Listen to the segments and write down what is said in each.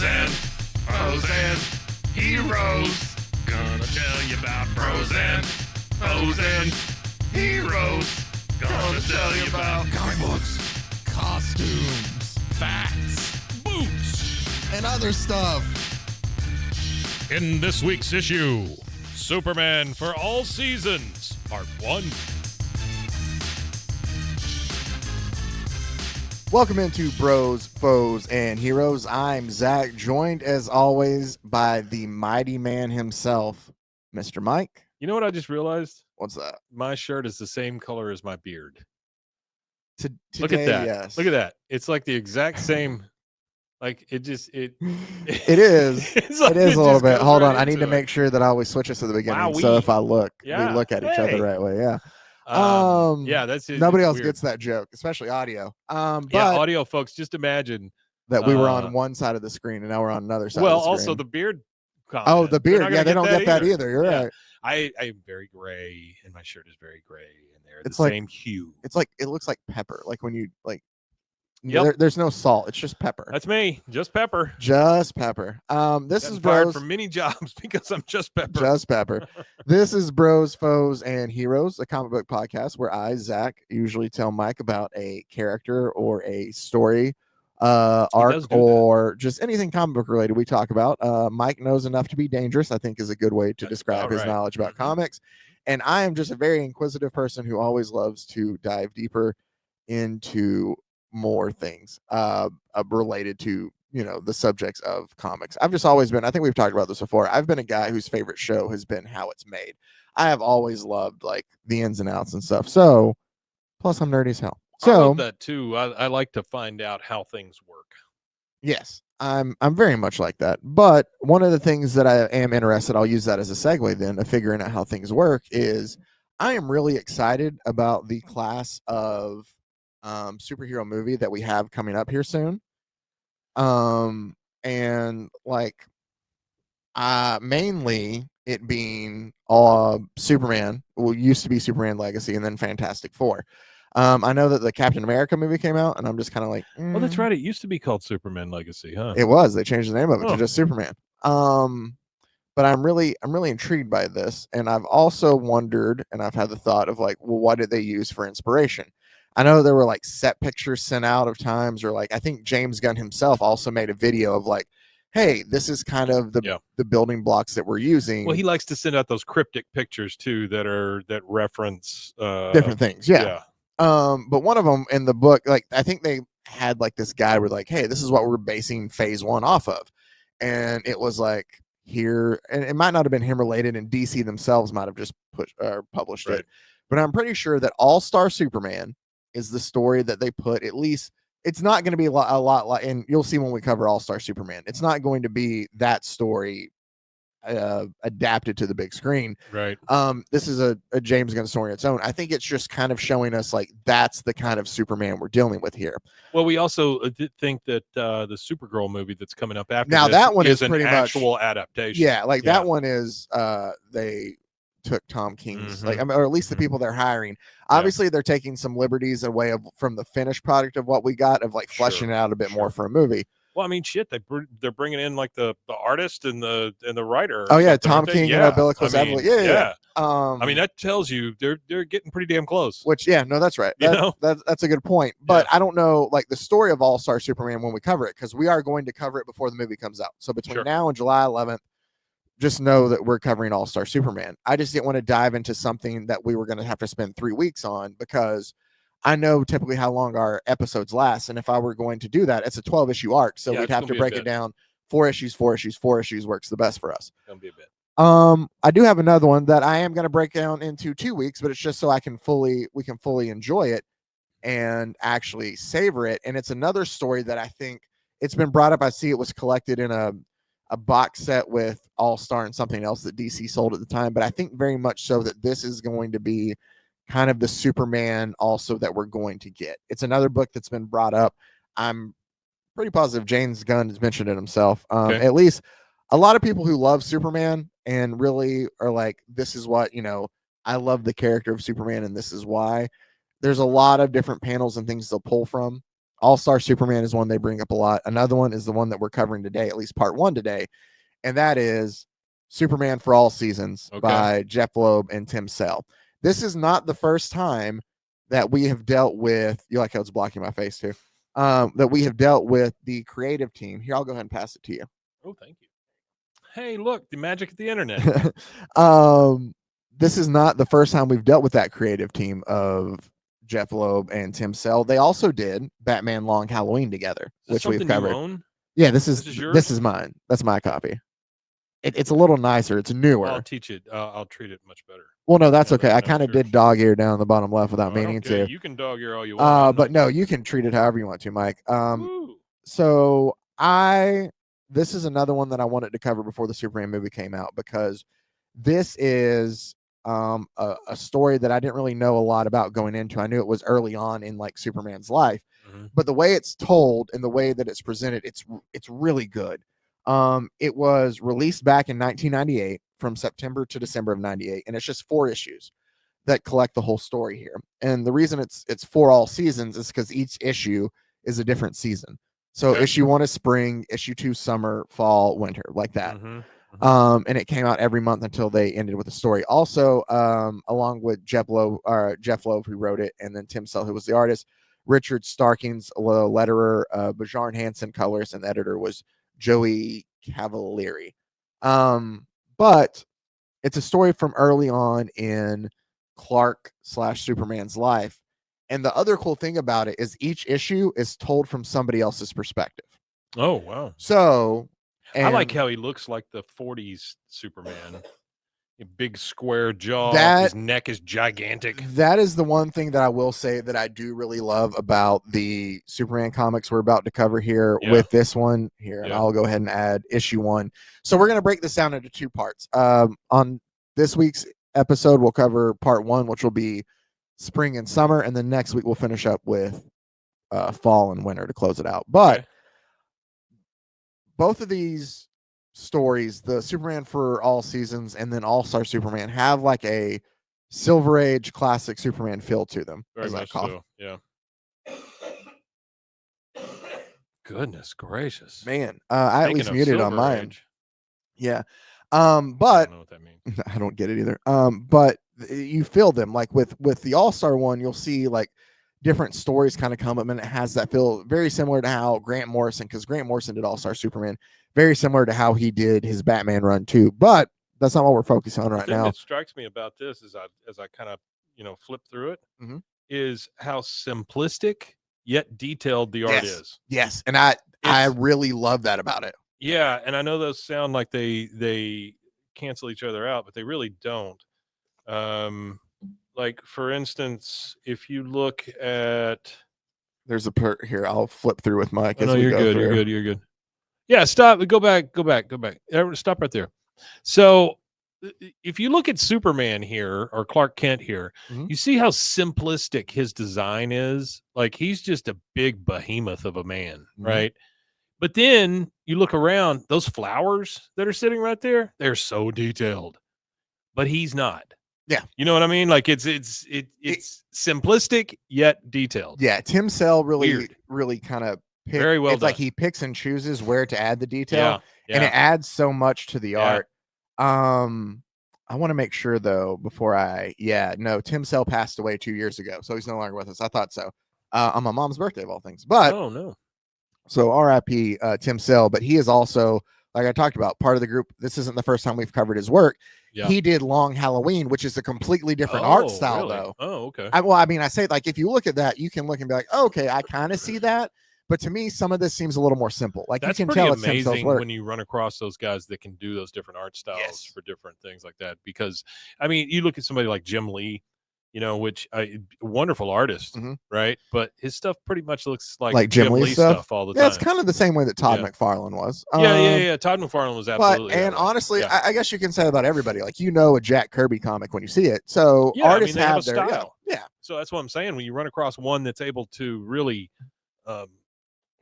and foes and heroes. Gonna tell you about pros and foes and heroes. Gonna tell you about comic books, costumes, facts, boots. and other stuff. In this week's issue, Superman for All Seasons, Part 1. Welcome into Bros, Foes, and Heroes. I'm Zach, joined as always by the mighty man himself, Mr. Mike. You know what I just realized? What's that? My shirt is the same color as my beard. Today, Look at that. Yes. Look at that. It's like the exact same. Like it is. It is. It's like It is a little just bit. goes Hold right on. I need into to it. make sure that I always switch this to the beginning. Wow, so if I look, yeah, we look at each other hey. the right way. Yeah. Yeah, that's it. Nobody It's else weird. gets that joke, especially audio. But Yeah, audio folks, just imagine. that we were on one side of the screen and now we're on another side. Well, of the also screen. the beard. Oh, comment. the beard. Yeah, they don't get that either. You're Yeah. right. I am very gray, and my shirt is very gray, and they're It's the like- same hue. It's like it looks like pepper. Like when you like. Yep. There's no salt. It's just pepper. That's me, just pepper. Just pepper. This Gotten is fired Bros. from many jobs because I'm just pepper. Just pepper. This is Bros, Foes, and Heroes, a comic book podcast where I, Zach, usually tell Mike about a character or a story, does arc, do that. or just anything comic book related we talk about. Mike knows enough to be dangerous, I think is a good way to That's describe about his right. knowledge about Mhm. comics. And I am just a very inquisitive person who always loves to dive deeper into more things related to the subjects of comics. I've just always been, I think we've talked about this before, I've been a guy whose favorite show has been how it's made. I have always loved like the ins and outs and stuff. So plus I'm nerdy as hell. I So love that too. I like to find out how things work. yes, I'm very much like that. But one of the things that I am interested, I'll use that as a segue then of figuring out how things work, is I am really excited about the class of superhero movie that we have coming up here soon. And like mainly it being Superman, used to be Superman Legacy, and then Fantastic Four. I know that the Captain America movie came out, and I'm just kind of like, Oh, that's right. It used to be called Superman Legacy, huh? It was. They changed the name of it Oh. to just Superman. But I'm really intrigued by this, and I've also wondered, and I've had the thought of like, well, what did they use for inspiration? I know there were like set pictures sent out of times, or like I think James Gunn himself also made a video of like, hey, this is kind of the building blocks that we're using. Well, he likes to send out those cryptic pictures too that reference different things. Yeah. But one of them in the book, like I think they had like this guy where like, hey, this is what we're basing phase 1 off of. And it was like here, and it might not have been him related, and DC themselves might have just published Right. it. But I'm pretty sure that All-Star Superman is the story that they put, at least it's not going to be a lot like, and you'll see when we cover All-Star Superman, it's not going to be that story adapted to the big screen. Right. This is a James Gunn story on its own. I think it's just kind of showing us like that's the kind of Superman we're dealing with here. Well, we also did think that the Supergirl movie that's coming up after Now this that one is an pretty much actual adaptation. Yeah, like that one is they took Tom King's like, I mean, or at least the people they're hiring. Obviously, they're taking some liberties away from the finished product of what we got, of like fleshing it out a bit more for a movie. Well, I mean, shit, they're bringing in like the artist and the writer. Oh yeah, Tom King and Umbilicus. Yeah. I mean, that tells you they're getting pretty damn close. Which, yeah, no, that's right. That's a good point. But I don't know, like the story of All-Star Superman when we cover it, because we are going to cover it before the movie comes out. So between now and July 11th, just know that we're covering All-Star Superman. I just didn't want to dive into something that we were going to have to spend 3 weeks on, because I know typically how long our episodes last. And if I were going to do that, it's a 12-issue arc. So we'd have to break it down 4 issues, 4 issues, 4 issues works the best for us. It's going to be a bit. I do have another one that I am going to break down into 2 weeks, but it's just so we can fully enjoy it and actually savor it. And it's another story that I think it's been brought up. I see it was collected in a box set with All-Star and something else that DC sold at the time. But I think very much so that this is going to be kind of the Superman also that we're going to get. It's another book that's been brought up. I'm pretty positive James Gunn has mentioned it himself. At least a lot of people who love Superman and really are like, this is what, I love the character of Superman and this is why. There's a lot of different panels and things they'll pull from. All-Star Superman is one they bring up a lot. Another one is the one that we're covering today, at least part 1 today, and that is Superman for All Seasons by Jeph Loeb and Tim Sale. This is not the first time that we have dealt with, you like how it's blocking my face too, that we have dealt with the creative team. Here, I'll go ahead and pass it to you. Oh, thank you. Hey, look, the magic of the internet. This is not the first time we've dealt with that creative team of Jeph Loeb and Tim Sale. They also did Batman Long Halloween together, which we've covered. You own? Yeah, this is yours? This is mine. That's my copy. It's a little nicer. It's newer. I'll teach it. I'll treat it much better. Well, no, that's okay. I kind of did dog ear down the bottom left without meaning to. You can dog ear all you want. But no, you can treat it however you want to, Mike. So this is another one that I wanted to cover before the Superman movie came out, because this is a story that I didn't really know a lot about going into. I knew it was early on in like Superman's life, but the way it's told and the way that it's presented, it's really good. It was released back in 1998 from September to December of 98, and it's just 4 issues that collect the whole story here. And the reason it's for all seasons is because each issue is a different season. So issue 1 is spring, issue 2 summer, fall, winter, like that. And it came out every month until they ended with a story. Also, along with Jeph Loeb, who wrote it, and then Tim Sale, who was the artist, Richard Starkings, letterer, Bjarne Hansen, colorist, and editor was Joey Cavalieri. But it's a story from early on in Clark/Superman's life. And the other cool thing about it is each issue is told from somebody else's perspective. Oh, wow. So I like how he looks like the 40s Superman. A big square jaw. His neck is gigantic. That is the one thing that I will say that I do really love about the Superman comics we're about to cover here with this one here. And I'll go ahead and add issue 1. So we're going to break this down into 2 parts. On this week's episode, we'll cover part 1, which will be spring and summer. And then next week, we'll finish up with fall and winter to close it out. But both of these stories, the Superman for All Seasons and then All-Star Superman, have like a Silver Age classic Superman feel to them. Very much so, yeah. Goodness gracious, man! I at least muted on mine. Yeah, but I don't know what that means. I don't get it either. But you feel them like with the All-Star one, you'll see like different stories kind of come up, and it has that feel very similar to how Grant Morrison, because Grant Morrison did All-Star Superman, very similar to how he did his Batman run too. But that's not what we're focusing on right now. What strikes me about this as I kind of flip through it is how simplistic yet detailed the art is. Yes, and I really love that about it. Yeah, and I know those sound like they cancel each other out, but they really don't. Like for instance, if you look at, there's a here. I'll flip through with Mike. No, you're good. You're good. Yeah, stop. Go back. Stop right there. So if you look at Superman here or Clark Kent here, you see how simplistic his design is. Like he's just a big behemoth of a man, right? But then you look around, those flowers that are sitting right there, they're so detailed. But he's not. Yeah. You know what I mean? Like it's simplistic yet detailed. Yeah, Tim Sale really kind of very well. It's done. Like he picks and chooses where to add the detail, and it adds so much to the art. I want to make sure though before Tim Sale passed away 2 years ago, so he's no longer with us. I thought so. On my mom's birthday of all things, but oh no. So R.I.P. Tim Sale, but he is also, like I talked about, part of the group. This isn't the first time we've covered his work. Yeah. He did Long Halloween, which is a completely different art style, though. Oh, okay. I say, like, if you look at that, you can look and be like, oh, okay, I kind of see that. But to me, some of this seems a little more simple. Like that's you can pretty tell it's amazing when you run across those guys that can do those different art styles for different things like that. Because I mean, you look at somebody like Jim Lee, which wonderful artist, right? But his stuff pretty much looks like Jim Lee stuff all the time. Yeah, it's kind of the same way that Todd McFarlane was. Yeah. Todd McFarlane was absolutely. Honestly, I guess you can say about everybody. Like a Jack Kirby comic when you see it. So artists have their style. Yeah. So that's what I'm saying. When you run across one that's able to really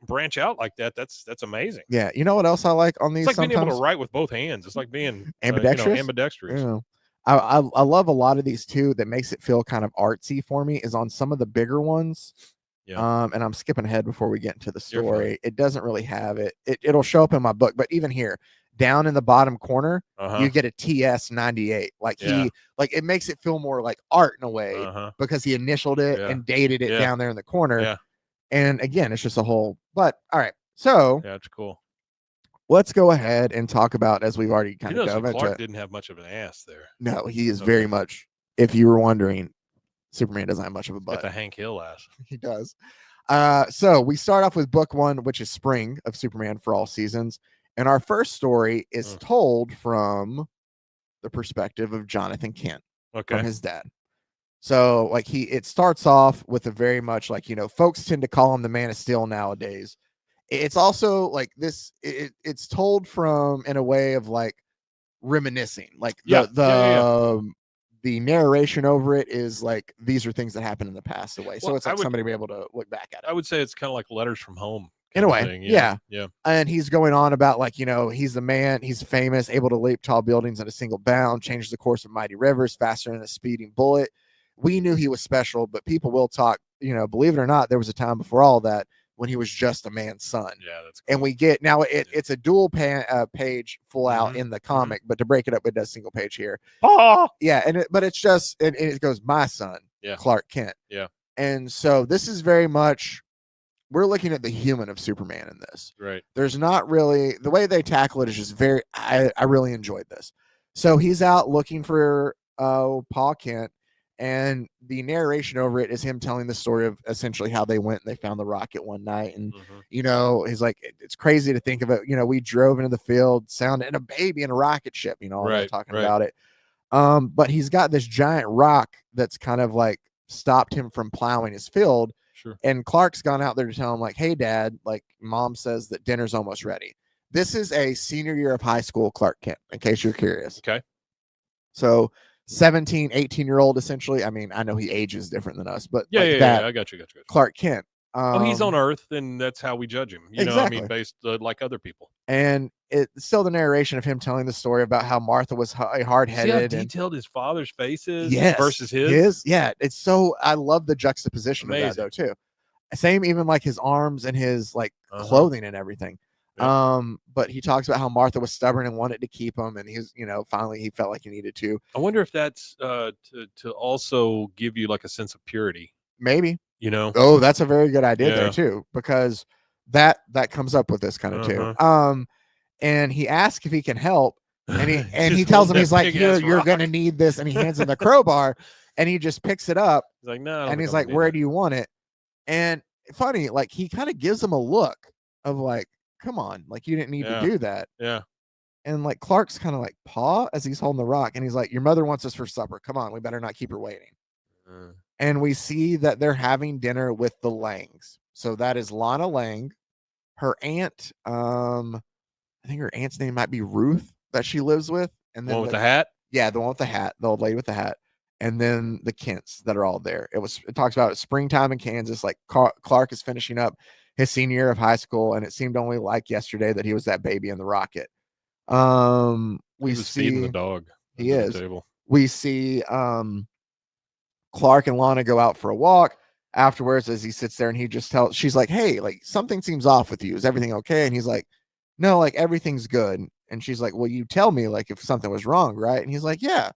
branch out like that, that's amazing. Yeah. You know what else I like on these? It's like being able to write with both hands. It's like being ambidextrous. Ambidextrous. Yeah. I love a lot of these too. That makes it feel kind of artsy for me is on some of the bigger ones. Yeah. And I'm skipping ahead before we get into the You're fine. story. It doesn't really have it. It'll show up in my book, but even here, down in the bottom corner, you get a TS98. Like Yeah. like it makes it feel more like art in a way because he initialed it Yeah. and dated it Yeah. down there in the corner. Yeah. And again, it's just a whole. But all right, so Yeah, it's cool. let's go ahead and talk about, as we've already kind You of know, dove Clark into. didn't have much of an ass there. No, he is Okay. very much. If you were wondering, Superman doesn't have much of a butt. Got the Hank Hill ass. He does. So we start off with book 1, which is Spring of Superman for All Seasons. And our first story is told from the perspective of Jonathan Kent, from his dad. So like it starts off with a very much like, you know, folks tend to call him the Man of Steel nowadays. It's also like this, it's told from in a way of like reminiscing, like the narration over it is like, these are things that happened in the past away. So it's like somebody be able to look back at it. I would say it's kind of like Letters from Home. In a way, thing. Yeah. Yeah. And he's going on about like, you know, he's the man, he's famous, able to leap tall buildings in a single bound, changes the course of mighty rivers faster than a speeding bullet. We knew he was special, but people will talk, you know, believe it or not, there was a time before all that when he was just a man's son. Yeah, that's cool. And we get now it's a dual page full out in the comic, but to break it up, it does single page here. Yeah, but it's just it goes, my son, Clark Kent. Yeah. And so this is very much, we're looking at the human of Superman in this. Right. There's not really, the way they tackle it is just very, I really enjoyed this. So he's out looking for Pa Kent, and the narration over it is him telling the story of essentially how they went and they found the rocket one night. And, you know, he's like, it's crazy to think of it. You know, we drove into the field, sounded a baby in a rocket ship, you know, all that talking about it. But he's got this giant rock that's kind of like stopped him from plowing his field. Sure. And Clark's gone out there to tell him like, hey dad, like mom says that dinner's almost ready. This is a senior year of high school Clark Kent, in case you're curious. Okay. So 17, 18-year-old essentially. I mean, I know he ages different than us, but I got you. Clark Kent. He's on Earth, and that's how we judge him. You know, I mean, based like other people. And it's still the narration of him telling the story about how Martha was hard-headed. See how detailed his father's face is versus his. Yeah, it's so, I love the juxtaposition of that though too. Same, even like his arms and his like clothing and everything. But he talks about how Martha was stubborn and wanted to keep him, and he's, you know, finally he felt like he needed to. I wonder if that's to also give you like a sense of purity. Maybe. You know. Oh, that's a very good idea there too, because that comes up with this kind of too. And he asks if he can help, and he tells him, he's like, here, you're gonna need this, and he hands him the crowbar, and he just picks it up. He's like, no, and he's like, where do you want it? And funny, like he kind of gives him a look of like, come on, like you didn't need to do that. Yeah. And like Clark's kind of like, paw, as he's holding the rock, and he's like, your mother wants us for supper. Come on, we better not keep her waiting. And we see that they're having dinner with the Langs. So that is Lana Lang, her aunt. I think her aunt's name might be Ruth, that she lives with. And then the one with the hat? Yeah, the one with the hat, the old lady with the hat. And then the Kents that are all there. It talks about springtime in Kansas. Like Clark is finishing up his senior year of high school, and it seemed only like yesterday that he was that baby in the rocket. We see feeding the dog. He is. We see Clark and Lana go out for a walk afterwards, as he sits there and he just tells, she's like, hey, like something seems off with you. Is everything okay? And he's like, no, like everything's good. And she's like, well, you tell me like if something was wrong, right? And he's like, yeah,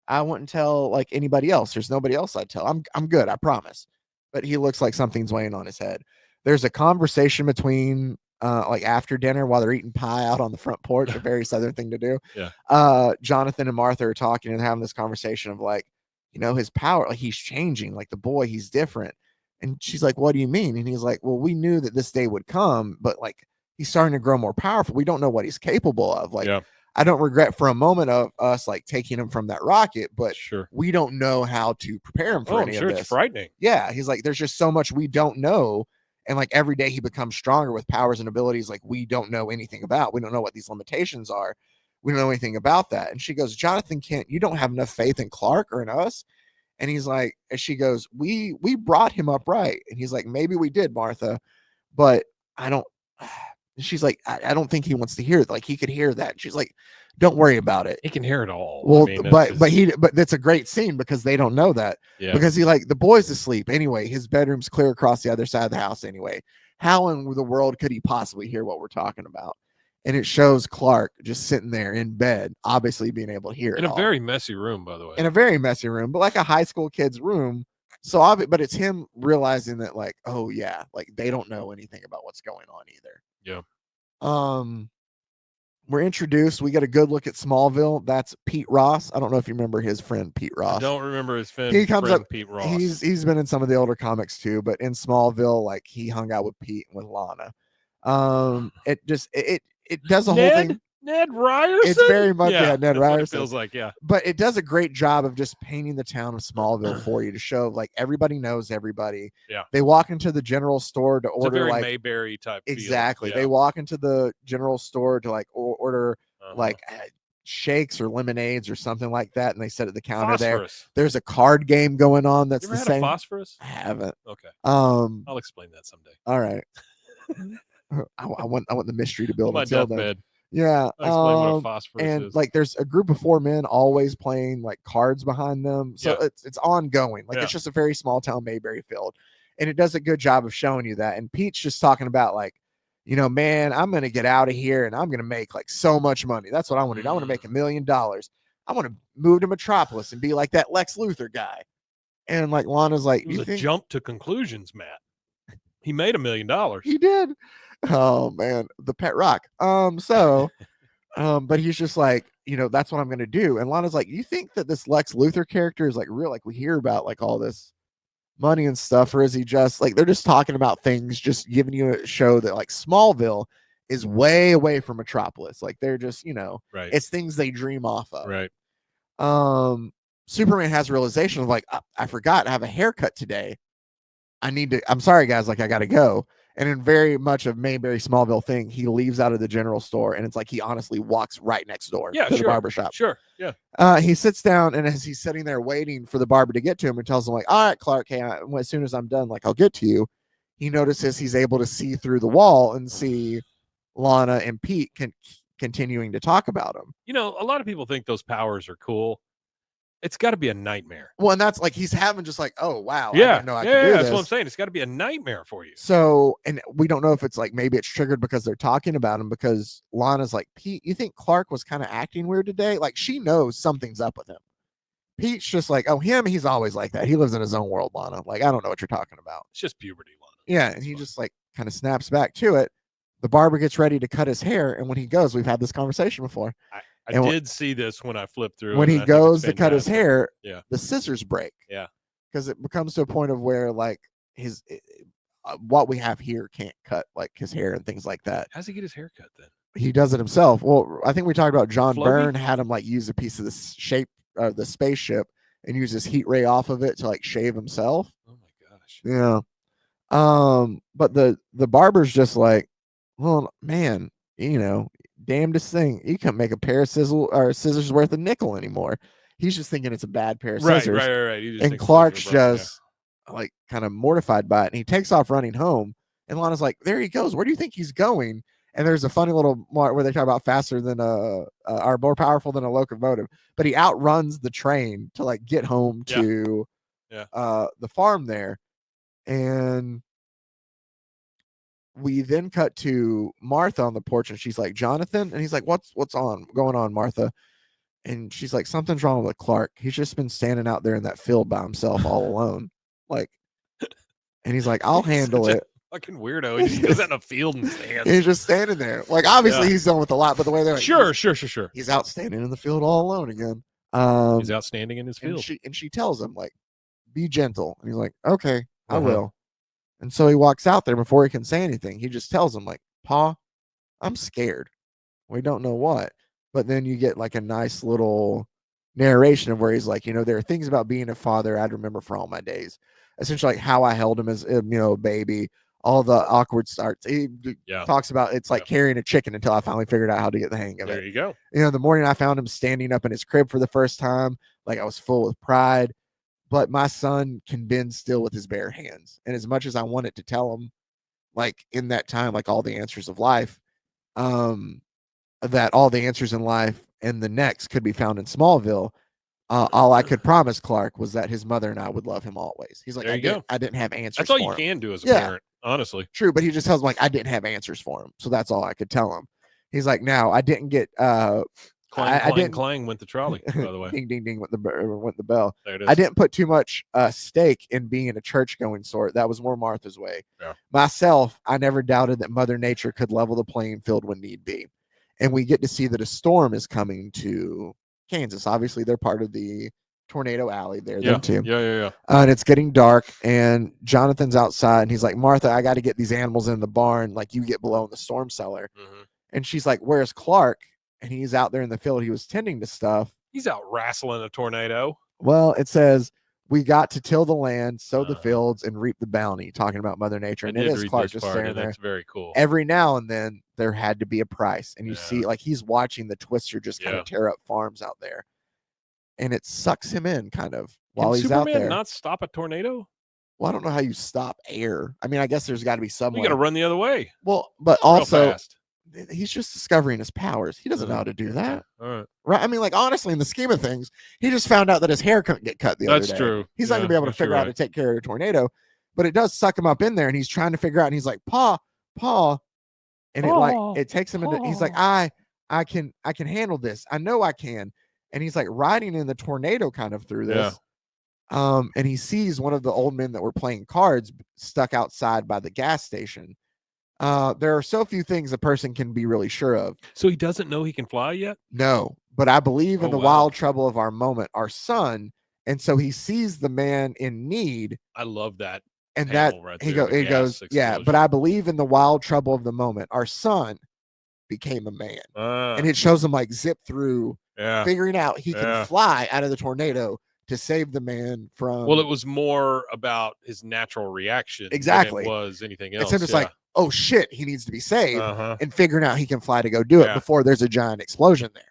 I wouldn't tell like anybody else. There's nobody else I'd tell. I'm good, I promise. But he looks like something's weighing on his head. There's a conversation between like after dinner while they're eating pie out on the front porch, a very southern thing to do. Yeah. Jonathan and Martha are talking and having this conversation of like, you know, his power, like he's changing, like the boy, he's different. And she's like, what do you mean? And he's like, well, we knew that this day would come, but like he's starting to grow more powerful. We don't know what he's capable of. Like, I don't regret for a moment of us like taking him from that rocket, but we don't know how to prepare him for any of this. It's frightening. Yeah. He's like, there's just so much we don't know. And like every day he becomes stronger with powers and abilities like we don't know anything about. We don't know what these limitations are. We don't know anything about that. And she goes, Jonathan Kent, you don't have enough faith in Clark or in us. And he's like, and she goes, we brought him up right. And he's like, maybe we did, Martha, but I don't, And she's like, I don't think he wants to hear it. Like he could hear that. And she's like, don't worry about it. He can hear it all. Well, I mean, but that's a great scene because they don't know that. Yeah. Because he like the boy's asleep anyway. His bedroom's clear across the other side of the house anyway. How in the world could he possibly hear what we're talking about? And it shows Clark just sitting there in bed, obviously being able to hear it in a all. very messy room, by the way. In a very messy room, but like a high school kid's room. So but it's him realizing that like, oh yeah, like they don't know anything about what's going on either. Yeah. We're introduced. We get a good look at Smallville. That's Pete Ross. I don't know if you remember his friend Pete Ross. I don't remember his friend. He comes up. Pete Ross. He's been in some of the older comics too, but in Smallville, like he hung out with Pete and with Lana. It does a whole thing. Ned Ryerson. It's very much Ned Ryerson. It feels like but it does a great job of just painting the town of Smallville for you to show like everybody knows everybody. Yeah, they walk into the general store to it's order a very like Mayberry type. Exactly. Yeah. They walk into the general store to like order like shakes or lemonades or something like that, and they sit at the counter Phosphorus. There's a card game going on that's you ever the had same. A phosphorus? I haven't. Okay. I'll explain that someday. All right. I want the mystery to build my until then. deathbed. Yeah. I'll explain what a phosphorus and is. like there's a group of 4 men always playing like cards behind them. So it's ongoing. Like it's just a very small town Mayberry field. And it does a good job of showing you that. And Pete's just talking about like, you know, man, I'm going to get out of here and I'm going to make like so much money. That's what I want to do. I want to make $1 million. I want to move to Metropolis and be like that Lex Luthor guy. And like Lana's like, it was a jump to conclusions, Matt. He made $1 million. He did. Oh man, the pet rock. But he's just like, you know, that's what I'm going to do. And Lana's like, you think that this Lex Luthor character is like real? Like we hear about like all this money and stuff, or is he just like they're just talking about things, just giving you a show that like Smallville is way away from Metropolis. Like they're just, you know, it's things they dream off of. Right. Superman has a realization of like, I forgot I have a haircut today. I'm sorry guys, like I gotta go. And in very much of Mayberry Smallville thing, he leaves out of the general store and it's like he honestly walks right next door to the barbershop. Sure. Yeah. He sits down, and as he's sitting there waiting for the barber to get to him and tells him, like, all right, Clark, hey, as soon as I'm done, like I'll get to you. He notices he's able to see through the wall and see Lana and Pete continuing to talk about him. You know, a lot of people think those powers are cool. It's got to be a nightmare. Well, and that's like he's having just like, oh wow, yeah, I didn't know I could do that's this. what I'm saying. It's got to be a nightmare for you. So, and we don't know if it's like maybe it's triggered because they're talking about him, because Lana's like, Pete, you think Clark was kind of acting weird today? Like she knows something's up with him. Pete's just like, oh, he's always like that. He lives in his own world, Lana. Like I don't know what you're talking about. It's just puberty, Lana. Yeah, and he just like kind of snaps back to it. The barber gets ready to cut his hair, and when he goes, we've had this conversation before. I did see this when I flipped through. When he goes to cut his hair, yeah, the scissors break. Yeah, because it becomes to a point of where like what we have here can't cut like his hair and things like that. How's he get his hair cut then? He does it himself. Well, I think we talked about John Floaty? Byrne had him like use a piece of the shape of the spaceship and use his heat ray off of it to like shave himself. Oh my gosh. Yeah. But the barber's just like, well, man, you know, damnedest thing. You can't make a pair of scissors worth a nickel anymore. He's just thinking it's a bad pair of scissors. Right. And Clark's just like kind of mortified by it. And he takes off running home. And Lana's like, there he goes. Where do you think he's going? And there's a funny little mark where they talk about faster than are more powerful than a locomotive. But he outruns the train to like get home to the farm there. And we then cut to Martha on the porch, and she's like, Jonathan? And he's like, what's going on, Martha? And she's like, something's wrong with Clark. He's just been standing out there in that field by himself all alone. Like, and he's like, I'll handle it. Fucking weirdo. He just goes out in a field and stands. He's just standing there. Like, obviously he's done with a lot, but the way they're like, sure. He's out standing in the field all alone again. He's outstanding in his field. And she tells him, like, be gentle. And he's like, okay, I will. And so he walks out there before he can say anything. He just tells him, like, Pa, I'm scared. We don't know what. But then you get like a nice little narration of where he's like, you know, there are things about being a father I'd remember for all my days. Essentially, like how I held him as, you know, a baby, all the awkward starts. He talks about it's like carrying a chicken until I finally figured out how to get the hang of it. There you go. You know, the morning I found him standing up in his crib for the first time, like I was full of pride. But my son can bend still with his bare hands. And as much as I wanted to tell him, like in that time, like all the answers of life, that all the answers in life and the next could be found in Smallville. All I could promise Clark was that his mother and I would love him always. He's like, There you go. I didn't have answers. That's all you for him. can do as a Yeah. parent, honestly. True, but he just tells him like I didn't have answers for him, so that's all I could tell him. He's like, now I didn't get Clang, clang went the trolley, by the way. ding ding ding went the bell. There it is. I didn't put too much stake in being a church going sort. That was more Martha's way. Yeah. Myself, I never doubted that Mother Nature could level the playing field when need be. And we get to see that a storm is coming to Kansas. Obviously, they're part of the tornado alley there. Yeah, them too. yeah. And it's getting dark, and Jonathan's outside, and he's like, Martha, I got to get these animals in the barn. Like, you get below in the storm cellar. Mm-hmm. And she's like, where's Clark? And he's out there in the field. He was tending to stuff. He's out wrestling a tornado. Well, it says, we got to till the land, sow the fields, and reap the bounty, talking about Mother Nature. And it is Clark just staring there. That's very cool. Every now and then, there had to be a price. And you see, like, he's watching the twister just kind of tear up farms out there. And it sucks him in, kind of, while he's Superman out there. Not stop a tornado? Well, I don't know how you stop air. I mean, I guess there's got to be some You way. got to run the other way. Well, but Real also, fast. he's just discovering his powers. He doesn't know how to do that. All right. Right? I mean, like, honestly, in the scheme of things, he just found out that his hair couldn't get cut the other day. That's true. He's not going to be able to figure out how to take care of a tornado, but it does suck him up in there, and he's trying to figure out, and he's like, Pa, and it takes him into, he's like, I can handle this. I know I can. And he's like riding in the tornado kind of through this. And he sees one of the old men that were playing cards stuck outside by the gas station. There are so few things a person can be really sure of. So he doesn't know he can fly yet? No, but I believe in the wild trouble of our moment, our son. And so he sees the man in need. I love that. And that right he goes, yeah, but I believe in the wild trouble of the moment. Our son became a man. And it shows him like zip through, figuring out he can fly out of the tornado to save the man from. Well, it was more about his natural reaction. Exactly. Than it was anything else. It's him just like, oh shit, he needs to be saved, and figuring out he can fly to go do it before there's a giant explosion there.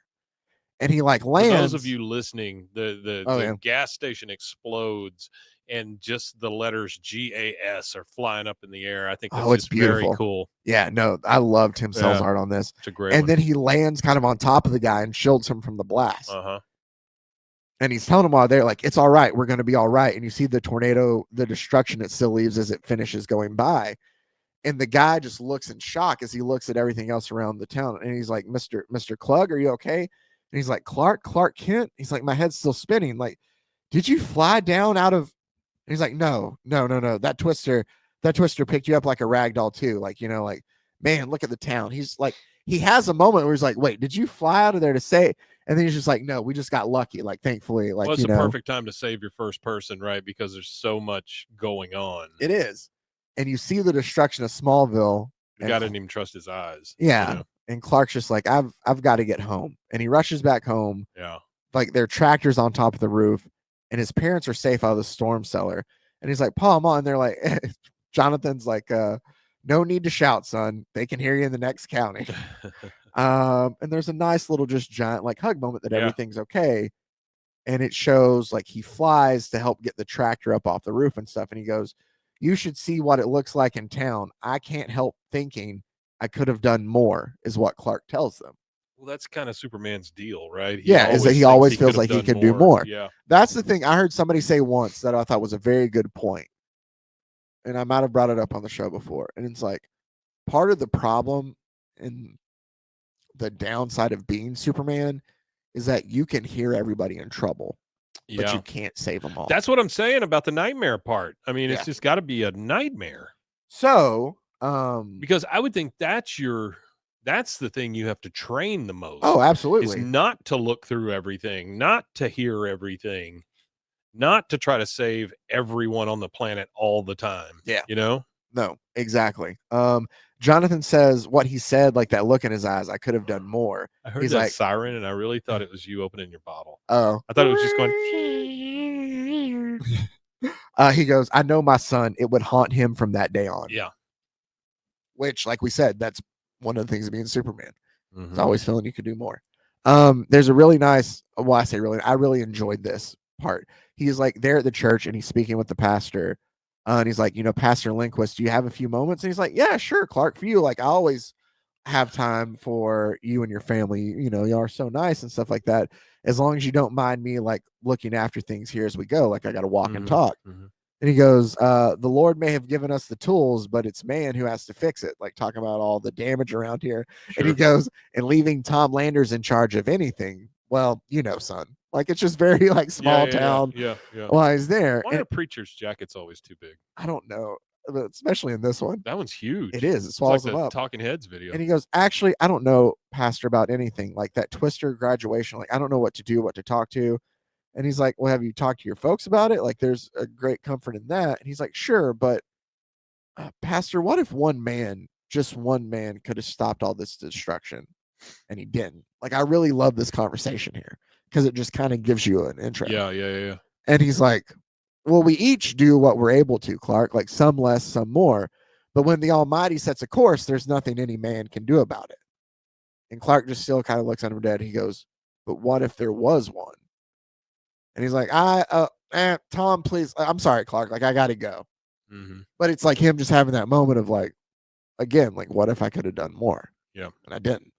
And he like lands. For those of you listening, the gas station explodes, and just the letters GAS are flying up in the air. I think that's it's beautiful. Very cool. Yeah, no, I loved Tim Cell's art on this. It's a great and one. then he lands kind of on top of the guy and shields him from the blast. And he's telling him while they're like, it's all right, we're going to be all right. And you see the tornado, the destruction it still leaves as it finishes going by. And the guy just looks in shock as he looks at everything else around the town. And he's like, Mr. Klug, are you okay? And he's like, Clark Kent. He's like, my head's still spinning. Like, did you fly down out of? And he's like, no. That twister picked you up like a rag doll too. Like, you know, like, man, look at the town. He's like, he has a moment where he's like, wait, did you fly out of there to say? And then he's just like, no, we just got lucky. Like, thankfully, like, it's a perfect time to save your first person, right? Because there's so much going on. It is. And you see the destruction of Smallville. The guy didn't even trust his eyes. Yeah. You know? And Clark's just like, I've got to get home. And he rushes back home. Yeah. Like their tractor's on top of the roof, and his parents are safe out of the storm cellar. And he's like, Pa, Ma, and they're like, Jonathan's like, no need to shout, son. They can hear you in the next county. And there's a nice little just giant like hug moment that everything's okay. And it shows like he flies to help get the tractor up off the roof and stuff. And he goes, you should see what it looks like in town. I can't help thinking I could have done more, is what Clark tells them. Well, that's kind of Superman's deal, right? Is that he always feels like he could do more. Yeah. That's the thing I heard somebody say once that I thought was a very good point. And I might have brought it up on the show before. And it's like, part of the problem and the downside of being Superman is that you can hear everybody in trouble, but you can't save them all. That's what I'm saying about the nightmare part. I mean, it's just got to be a nightmare. So, because I would think that's the thing you have to train the most. Oh, absolutely. Is not to look through everything, not to hear everything, not to try to save everyone on the planet all the time. Yeah. You know? No, exactly. Jonathan says what he said, like that look in his eyes, I could have done more. I heard that siren, and I really thought it was you opening your bottle. Oh. I thought it was just going. He goes, I know my son, it would haunt him from that day on. Yeah. Which, like we said, that's one of the things of being Superman. Mm-hmm. It's always feeling you could do more. There's a really nice, well, I say really, I really enjoyed this part. He's like there at the church and he's speaking with the pastor. And he's like, Pastor Lindquist, do you have a few moments? And he's like, yeah, sure, Clark, for you. Like, I always have time for you and your family. You know, you are so nice and stuff like that. As long as you don't mind me like looking after things here as we go, like I got to walk and talk. And he goes, the Lord may have given us the tools, but it's man who has to fix it. Like talking about all the damage around here. Sure. And he goes, and leaving Tom Landers in charge of anything. Well, you know, son, like it's just very like small town. Yeah. While he's there. Why And are preachers' jackets always too big? I don't know, but especially in this one. That one's huge. It is. It It's swallows like them the up. Talking Heads video. And he goes, actually, I don't know, Pastor, about anything like that Twister graduation. Like, I don't know what to do, what to talk to. And he's like, well, have you talked to your folks about it? Like, there's a great comfort in that. And he's like, sure, but Pastor, what if one man, just one man, could have stopped all this destruction? And he didn't. Like, I really love this conversation here because it just kind of gives you an intro. Yeah. And he's like, well, we each do what we're able to, Clark, like some less, some more. But when the Almighty sets a course, there's nothing any man can do about it. And Clark just still kind of looks at him dead. He goes, but what if there was one? And he's like, Tom, please. I'm sorry, Clark. Like, I got to go. But it's like him just having that moment of like, again, like, what if I could have done more? Yeah. And I didn't.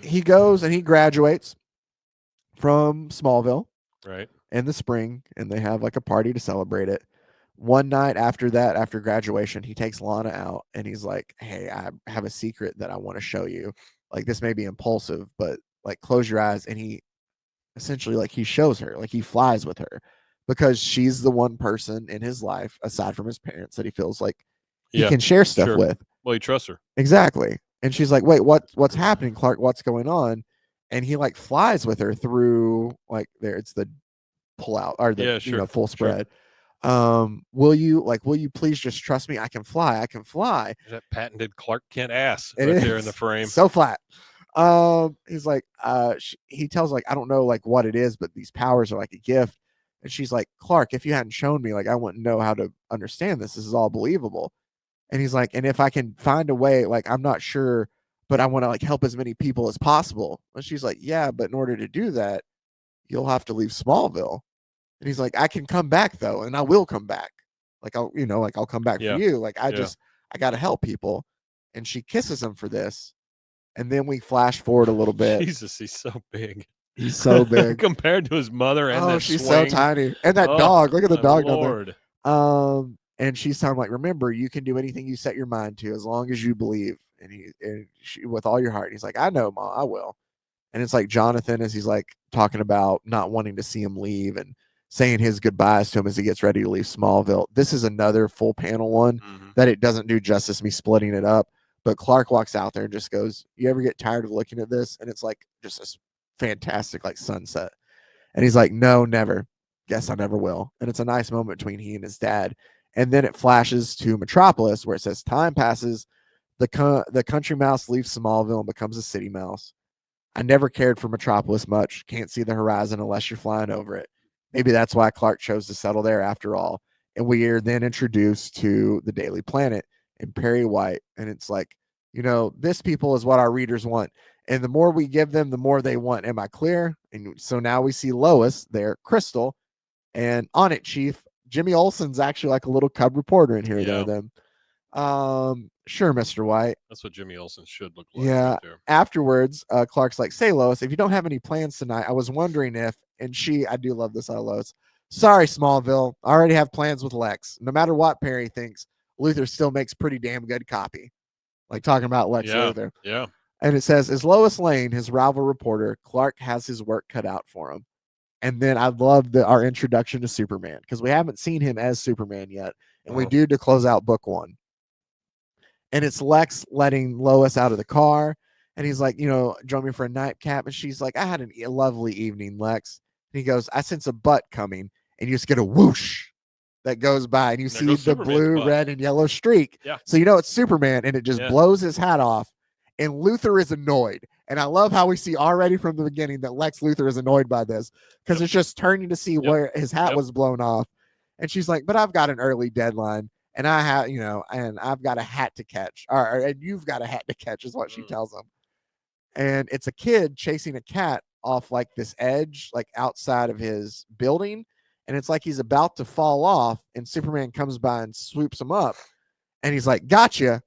He goes and he graduates from Smallville. Right. In the spring, and they have like a party to celebrate it. One night after that, after graduation, he takes Lana out and he's like, hey, I have a secret that I want to show you. Like, this may be impulsive, but like, close your eyes. And he essentially, like, he shows her, like, he flies with her because she's the one person in his life, aside from his parents, that he feels like he can share stuff with. Well, he trusts her. Exactly. And she's like, wait, what's happening, Clark? What's going on? And he like flies with her through like there. It's the pull out or the you know, full spread. Will you please just trust me? I can fly. There's that patented Clark Kent ass It right is there in the frame. so flat. He's like, he tells like, I don't know like what it is, but these powers are like a gift. And she's like, Clark, if you hadn't shown me, like, I wouldn't know how to understand this. This is all believable. And he's like, and if I can find a way, like, I'm not sure, but I want to like help as many people as possible. And she's like, yeah, but in order to do that, you'll have to leave Smallville. And he's like, I can come back though, and I will come back. Like, I'll come back for you. Like, I got to help people. And she kisses him for this. And then we flash forward a little bit. Jesus, he's so big. He's so big compared to his mother. And she's swing. so tiny. And that dog, look at the dog Lord. down there. And she's telling him, like, remember, you can do anything you set your mind to as long as you believe. And she, with all your heart. And he's like, I know, Mom, I will. And it's like Jonathan, as he's like talking about not wanting to see him leave and saying his goodbyes to him as he gets ready to leave Smallville. This is another full panel one that it doesn't do justice, me splitting it up. But Clark walks out there and just goes, you ever get tired of looking at this? And it's like just this fantastic like sunset. And he's like, no, never. Guess I never will. And it's a nice moment between he and his dad. And then it flashes to Metropolis where it says time passes. The country mouse leaves Smallville and becomes a city mouse. I never cared for Metropolis much. Can't see the horizon unless you're flying over it. Maybe that's why Clark chose to settle there after all. And we are then introduced to the Daily Planet and Perry White. And it's like, you know, this people is what our readers want. And the more we give them, the more they want. Am I clear? And so now we see Lois there, Crystal, and on it, Chief. Jimmy Olsen's actually like a little cub reporter in here, though. Then, sure, Mr. White. That's what Jimmy Olsen should look like. Yeah. Right there. Afterwards, Clark's like, say, Lois, if you don't have any plans tonight, I was wondering if, and I do love this out of Lois. Sorry, Smallville. I already have plans with Lex. No matter what Perry thinks, Luthor still makes pretty damn good copy. Like talking about Lex Luthor. Yeah. And it says, as Lois Lane, his rival reporter, Clark has his work cut out for him. And then I love our introduction to Superman because we haven't seen him as Superman yet. And we do to close out book one. And it's Lex letting Lois out of the car. And he's like, you know, join me for a nightcap. And she's like, I had a lovely evening, Lex. And he goes, I sense a butt coming. And you just get a whoosh that goes by. And you see the blue, red, and yellow streak. Yeah. So you know it's Superman. And it just blows his hat off. And Luthor is annoyed. And I love how we see already from the beginning that Lex Luthor is annoyed by this because it's just turning to see where his hat was blown off. And she's like, but I've got an early deadline and I have, you know, and I've got a hat to catch and you've got a hat to catch is what she tells him. And it's a kid chasing a cat off like this edge, like outside of his building. And it's like he's about to fall off and Superman comes by and swoops him up. And he's like, gotcha.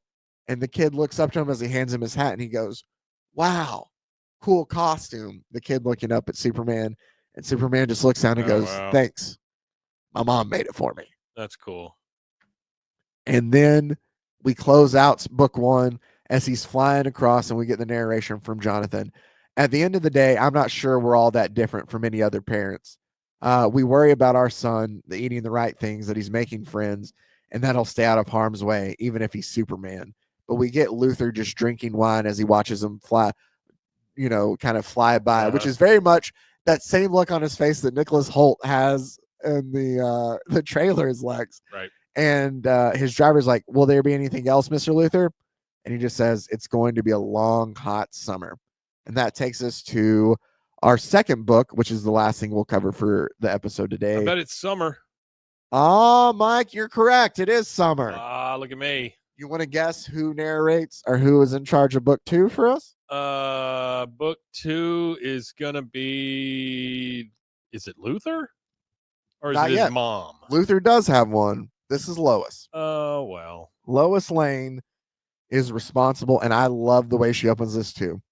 And the kid looks up to him as he hands him his hat, and he goes, "Wow, cool costume." The kid looking up at Superman, and Superman just looks down and goes, wow. "Thanks. My mom made it for me." That's cool. And then we close out book 1 as he's flying across, and we get the narration from Jonathan. At the end of the day, I'm not sure we're all that different from any other parents. We worry about our son, eating the right things, that he's making friends, and that he'll stay out of harm's way, even if he's Superman. But we get Luther just drinking wine as he watches him fly, kind of fly by, which is very much that same look on his face that Nicholas Hoult has in the trailer is Lex. Right. And his driver's like, "Will there be anything else, Mr. Luther?" And he just says, "It's going to be a long, hot summer." And that takes us to our second book, which is the last thing we'll cover for the episode today. I bet it's summer. Oh, Mike, you're correct. It is summer. Look at me. You want to guess who narrates or who is in charge of book 2 for us? Book 2 is gonna be. Is it Luther? Or is Not it his yet. mom? Luther does have one. This is Lois. Oh, well. Lois Lane is responsible, and I love the way she opens this too.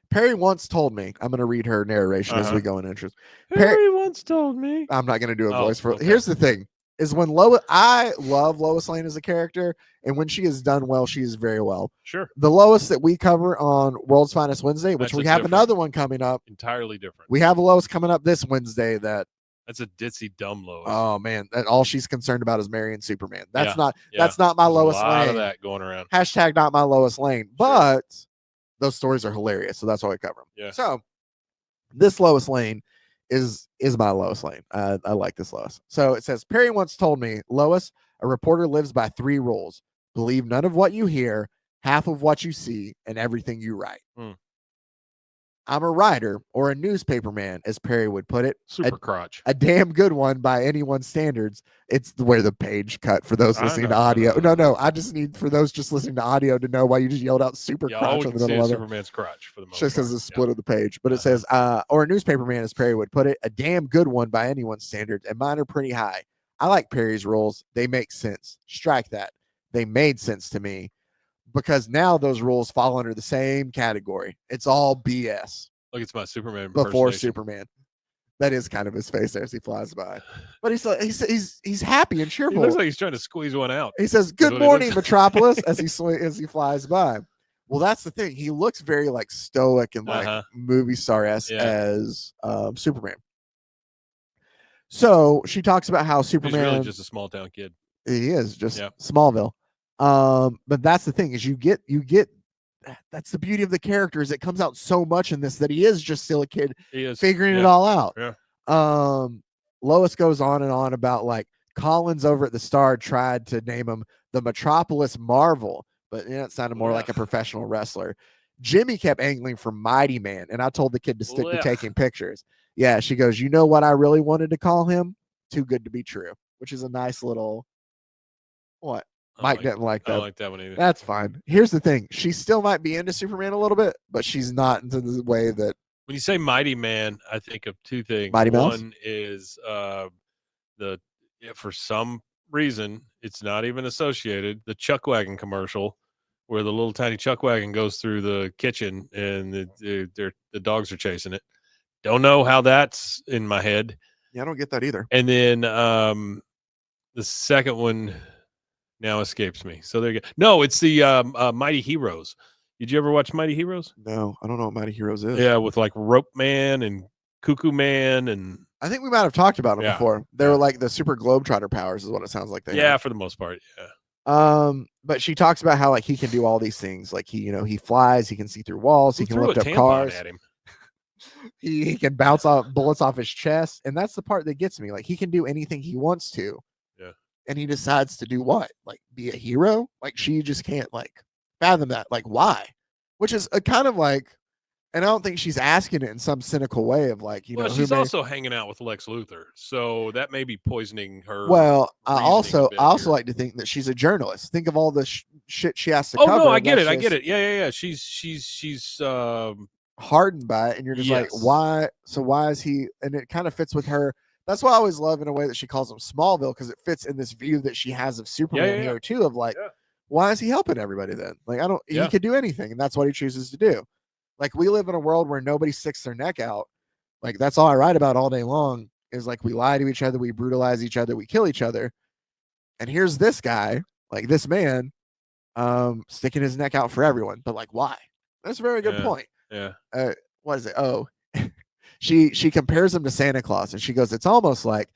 Perry once told me, I'm going to read her narration as we go in interest. Perry once told me. I'm not going to do a voice for. Okay. Here's the thing: is when Lois, I love Lois Lane as a character, and when she is done well, she is very well. Sure. The Lois that we cover on World's Finest Wednesday, which That's we have another one coming up. Entirely different. We have a Lois coming up this Wednesday that's a ditzy dumb Lois. Oh man, that all she's concerned about is marrying Superman. That's Yeah, that's not my There's Lois a lot Lane. of that going around. Hashtag not my Lois Lane. But those stories are hilarious, so that's why we cover them. Yeah. So this Lois Lane is my Lois Lane. I like this Lois. So it says, Perry once told me, "Lois, a reporter lives by 3 rules: believe none of what you hear, half of what you see, and everything you write." I'm a writer, or a newspaper man, as Perry would put it. Super crotch. A damn good one by anyone's standards. It's where the page cut for those listening to audio. No. I just need for those just listening to audio to know why you just yelled out super crotch in the middle of it. Superman's crotch for the most just part. because it's split of the page. But it says, or a newspaper man, as Perry would put it, a damn good one by anyone's standards, and mine are pretty high. I like Perry's rules. They make sense. Strike that. They made sense to me. Because now those rules fall under the same category. It's all BS. Look, it's my Superman Before Superman. That is kind of his face there as he flies by. But he's happy and cheerful. He looks like he's trying to squeeze one out. He says, "Good morning, Metropolis," as he flies by. Well, that's the thing. He looks very like stoic and like movie star-esque as Superman. So she talks about how Superman He's really just a small town kid. He is just Smallville. But that's the thing is you get that's the beauty of the character is it comes out so much in this that he is just still a kid figuring it all out. Yeah. Lois goes on and on about like Collins over at the Star tried to name him the Metropolis Marvel, but it sounded more like a professional wrestler. Jimmy kept angling for Mighty Man, and I told the kid to stick to taking pictures. Yeah, she goes, "You know what I really wanted to call him? Too Good to Be True," which is a nice little what? Mike didn't like that. I don't like that one either. That's fine. Here's the thing. She still might be into Superman a little bit, but she's not into the way that. When you say Mighty Man, I think of 2 things. Mighty Mouse? One is for some reason, it's not even associated, the Chuck Wagon commercial where the little tiny Chuck Wagon goes through the kitchen and the dogs are chasing it. Don't know how that's in my head. Yeah, I don't get that either. And then the second one now escapes me. So there you go. No, it's the Mighty Heroes. Did you ever watch Mighty Heroes? No, I don't know what Mighty Heroes is. Yeah, with like Rope Man and Cuckoo Man, and I think we might have talked about them before. They were like the super globetrotter powers, is what it sounds like. For the most part, yeah. But she talks about how like he can do all these things. Like he flies, he can see through walls, he can lift up cars. At him. He can bounce off bullets off his chest, and that's the part that gets me. Like he can do anything he wants to. Yeah. And he decides to do what? Like be a hero? Like she just can't like fathom that. Like why? Which is a kind of like, and I don't think she's asking it in some cynical way of like, well, she's also hanging out with Lex Luthor, so that may be poisoning her. Well, I also like to think that she's a journalist. Think of all the shit she has to cover. Oh no, I get it. Yeah. She's hardened by it, and you're just like, why? So why is he? And it kind of fits with her. That's why I always love in a way that she calls him Smallville, because it fits in this view that she has of Superman here too. Of like, why is he helping everybody then? Like, I don't, Yeah. he could do anything, and that's what he chooses to do. Like, we live in a world where nobody sticks their neck out. Like, that's all I write about all day long is like, we lie to each other, we brutalize each other, we kill each other. And here's this guy, like this man, sticking his neck out for everyone. But like, why? That's a very good point. Yeah. What is it? Oh, she compares him to Santa Claus, and she goes, it's almost like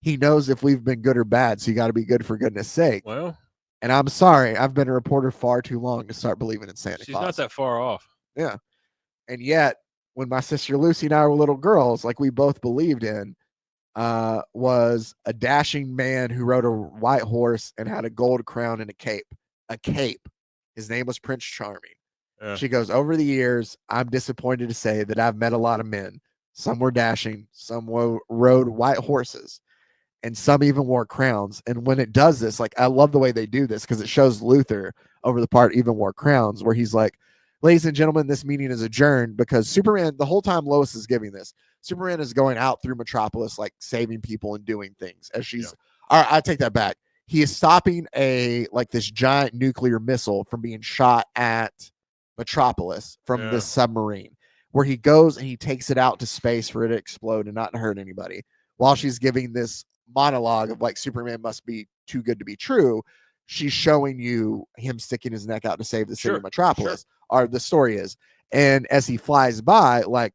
he knows if we've been good or bad, so you got to be good for goodness sake. Well, and I'm sorry, I've been a reporter far too long to start believing in Santa Claus. She's not that far off. Yeah. And yet, when my sister Lucy and I were little girls, like we both believed in, was a dashing man who rode a white horse and had a gold crown and a cape. A cape. His name was Prince Charming. Yeah. She goes, over the years, I'm disappointed to say that I've met a lot of men. Some were dashing, some rode white horses, and some even wore crowns. And when it does this, like, I love the way they do this because it shows Luther over the part even wore crowns, where he's like, ladies and gentlemen, this meeting is adjourned because Superman, the whole time Lois is giving this, Superman is going out through Metropolis, like saving people and doing things as she's, all right, I take that back. He is stopping this giant nuclear missile from being shot at Metropolis from this submarine, where he goes and he takes it out to space for it to explode and not hurt anybody, while she's giving this monologue of like Superman must be too good to be true. She's showing you him sticking his neck out to save the city of Metropolis, or the story is. And as he flies by, like,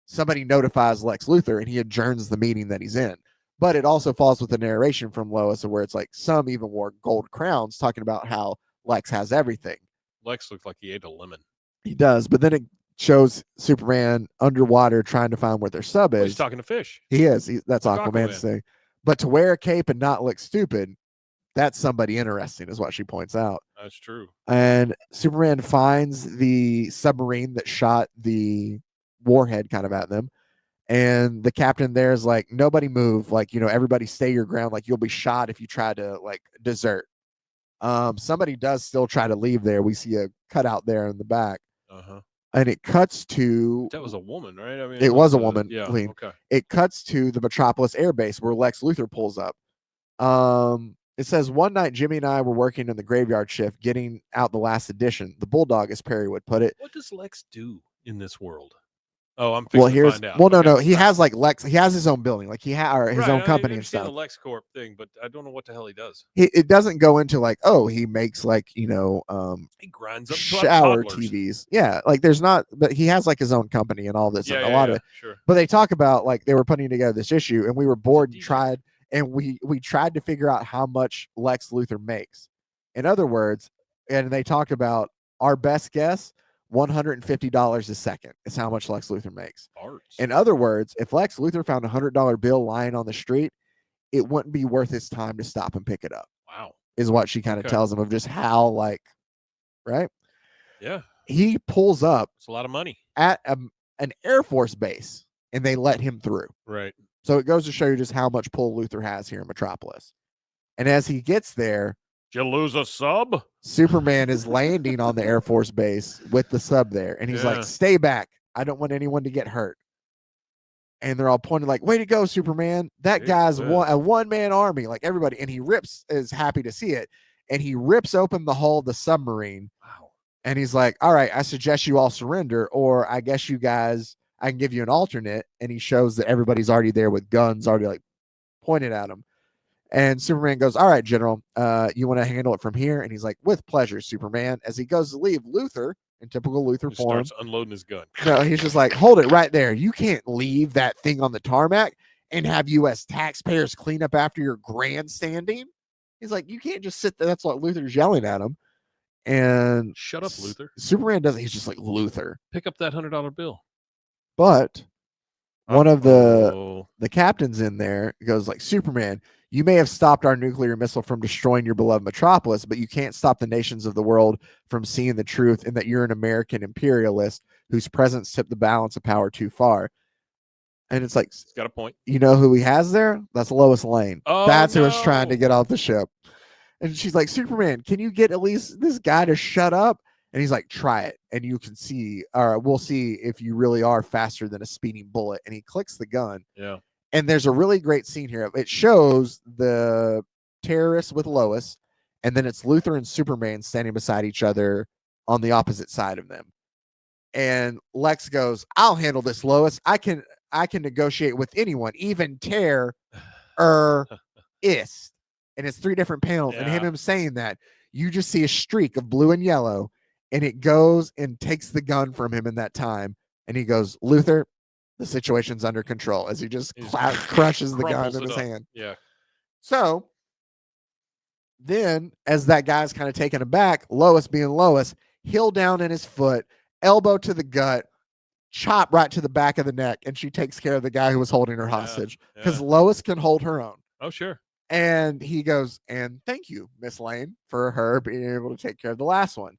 somebody notifies Lex Luthor and he adjourns the meeting that he's in. But it also falls with the narration from Lois, where it's like some even wore gold crowns, talking about how Lex has everything. Lex looked like he ate a lemon. He does, but then it shows Superman underwater trying to find where their sub is. Well, he's talking to fish. He is. That's like Aquaman's thing. But to wear a cape and not look stupid, that's somebody interesting, is what she points out. That's true. And Superman finds the submarine that shot the warhead kind of at them. And the captain there is like, nobody move. Like, everybody stay your ground. Like, you'll be shot if you try to like desert. Somebody does still try to leave there. We see a cutout there in the back. Uh-huh. And it cuts to, that was a woman, right? I mean, it was a woman. Yeah. Lean. Okay. It cuts to the Metropolis Air Base where Lex Luthor pulls up. It says, one night Jimmy and I were working in the graveyard shift, getting out the last edition. The Bulldog, as Perry would put it. What does Lex do in this world? Oh, I'm well, fixing to find out. Well, no. He has like Lex. He has his own building, like his own company and stuff. The LexCorp thing, but I don't know what the hell he does. It doesn't go into like, oh, he makes like he grinds up shower toddlers. TVs. Yeah, like there's not, but he has like his own company and all this. Yeah, a lot of. Sure. But they talk about like they were putting together this issue, and we were bored and tried, and we tried to figure out how much Lex Luthor makes. In other words, and they talk about our best guess. $150 a second is how much Lex Luthor makes. In other words, if Lex Luthor found a $100 bill lying on the street, it wouldn't be worth his time to stop and pick it up. Wow. Is what she kind of tells him of just how, like, right? Yeah. He pulls up. It's a lot of money. At an Air Force base, and they let him through. Right. So it goes to show you just how much pull Luthor has here in Metropolis. And as he gets there, did you lose a sub? Superman is landing on the Air Force base with the sub there. And he's like, stay back. I don't want anyone to get hurt. And they're all pointing like, way to go, Superman. That guy's a one-man army, like everybody. And he is happy to see it. And he rips open the hull of the submarine. Wow. And he's like, all right, I suggest you all surrender, or I guess you guys, I can give you an alternate. And he shows that everybody's already there with guns already like pointed at him. And Superman goes, all right, General, you want to handle it from here? And he's like, with pleasure, Superman. As he goes to leave, Luthor, in typical Luthor form, starts unloading his gun. No, he's just like, hold it right there. You can't leave that thing on the tarmac and have U.S. taxpayers clean up after your grandstanding. He's like, you can't just sit there. That's what Luthor's yelling at him. And shut up, Luthor. Superman doesn't. He's just like, Luthor, pick up that $100 bill. But one of the captains in there goes like, Superman, you may have stopped our nuclear missile from destroying your beloved Metropolis, but you can't stop the nations of the world from seeing the truth and that you're an American imperialist whose presence tipped the balance of power too far. And it's like, he's got a point. You know who he has there? That's Lois Lane. Oh, that's who is trying to get off the ship. And she's like, Superman, can you get at least this guy to shut up? And he's like, try it. And you can see, or we'll see if you really are faster than a speeding bullet. And he clicks the gun. Yeah. And there's a really great scene here. It shows the terrorists with Lois, and then it's Luthor and Superman standing beside each other on the opposite side of them. And Lex goes, "I'll handle this, Lois. I can negotiate with anyone, even Tear Ist." And it's 3 different panels, and him saying that, you just see a streak of blue and yellow, and it goes and takes the gun from him in that time. And he goes, "Luthor, the situation's under control," as he just crushes the gun in his hand. Yeah. So then, as that guy's kind of taken aback, Lois being Lois, heel down in his foot, elbow to the gut, chop right to the back of the neck, and she takes care of the guy who was holding her hostage, because Lois can hold her own. Oh, sure. And he goes, "And thank you, Miss Lane, for her being able to take care of the last one."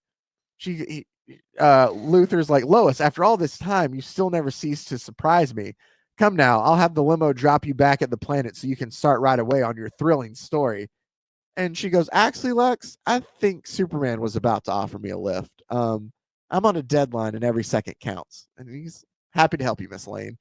Luther's like, "Lois, after all this time, you still never cease to surprise me. Come now, I'll have the limo drop you back at the planet so you can start right away on your thrilling story." And she goes, "Actually, Lex, I think Superman was about to offer me a lift. I'm on a deadline and every second counts." And he's happy to help you, Miss Lane.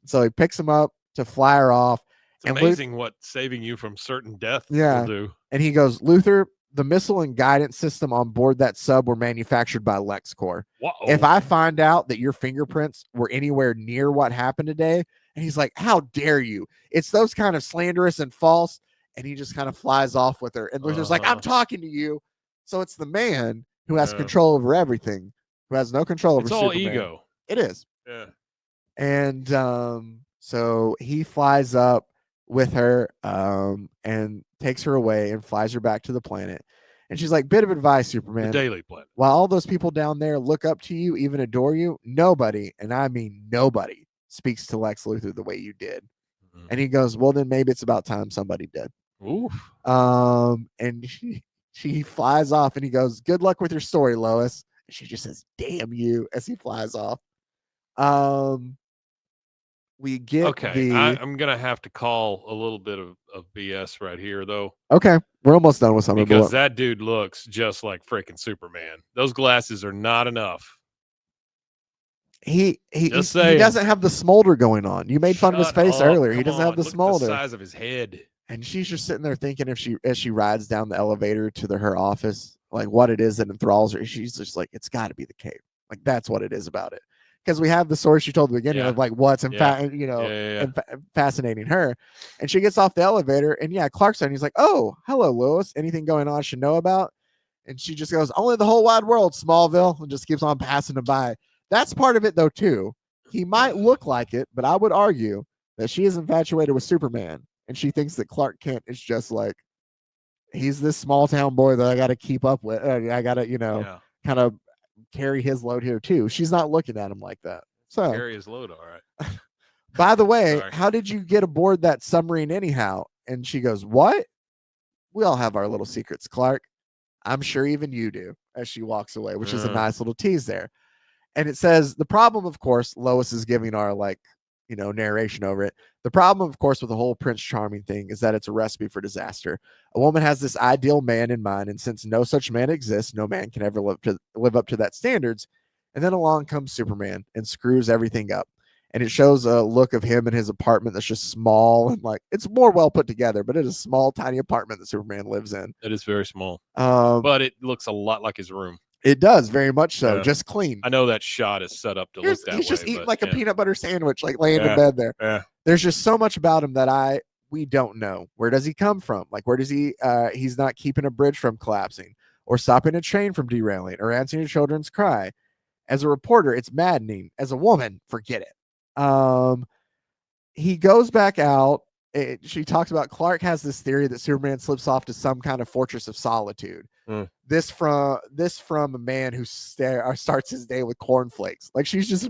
So he picks him up to fly her off. It's amazing what saving you from certain death will do. And he goes, "Luthor, the missile and guidance system on board that sub were manufactured by LexCorp. Whoa. If I find out that your fingerprints were anywhere near what happened today," and he's like, "How dare you? It's those kind of slanderous and false." And he just kind of flies off with her. And Luthor's like, "I'm talking to you." So it's the man who has control over everything, who has no control over Superman. It's all ego. It is. Yeah. And so he flies up with her and takes her away and flies her back to the planet. And she's like, "Bit of advice, Superman. The Daily Planet. While all those people down there look up to you, even adore you, nobody, and I mean nobody, speaks to Lex Luthor the way you did." Mm-hmm. And he goes, "Well, then maybe it's about time somebody did." Oof. And she flies off, and he goes, "Good luck with your story, Lois." And she just says, "Damn you," as he flies off. We get I'm gonna have to call a little bit of BS right here, though. Okay, we're almost done with something, because that dude looks just like freaking Superman. Those glasses are not enough. He doesn't have the smolder going on. You made fun of his face earlier. He doesn't have the smolder. The size of his head. And she's just sitting there thinking, as she rides down the elevator to her office, like what it is that enthralls her. She's just like, it's got to be the cape. Like that's what it is about it. Because we have the story she told at the beginning of like what's fascinating her. And she gets off the elevator, and Clark's there, and he's like, "Oh, hello, Lois. Anything going on I should know about?" And she just goes, "Only the whole wide world, Smallville," and just keeps on passing him by. That's part of it, though, too. He might look like it, but I would argue that she is infatuated with Superman, and she thinks that Clark Kent is just like, he's this small town boy that I got to keep up with. I got to, kind of carry his load here, too. She's not looking at him like that. So carry his load, all right. By the way, how did you get aboard that submarine anyhow? And she goes, "What? We all have our little secrets, Clark. I'm sure even you do," as she walks away, which is a nice little tease there. And it says, the problem, of course, Lois is giving our narration over it. The problem, of course, with the whole Prince Charming thing is that it's a recipe for disaster. A woman has this ideal man in mind, and since no such man exists, no man can ever live up to that standards. And then along comes Superman and screws everything up. And it shows a look of him in his apartment that's just small and it's more well put together, but it is a small, tiny apartment that Superman lives in. It is very small, but it looks a lot like his room. It does, very much so. Just clean. I know that shot is set up to look that way. He's just eating like a peanut butter sandwich, laying in bed there. Yeah. There's just so much about him that we don't know. Where does he come from? Where does he's not keeping a bridge from collapsing, or stopping a train from derailing, or answering a children's cry. As a reporter, it's maddening. As a woman, forget it. He goes back out. She talks about Clark has this theory that Superman slips off to some kind of fortress of solitude. This from a man who starts his day with cornflakes. She's just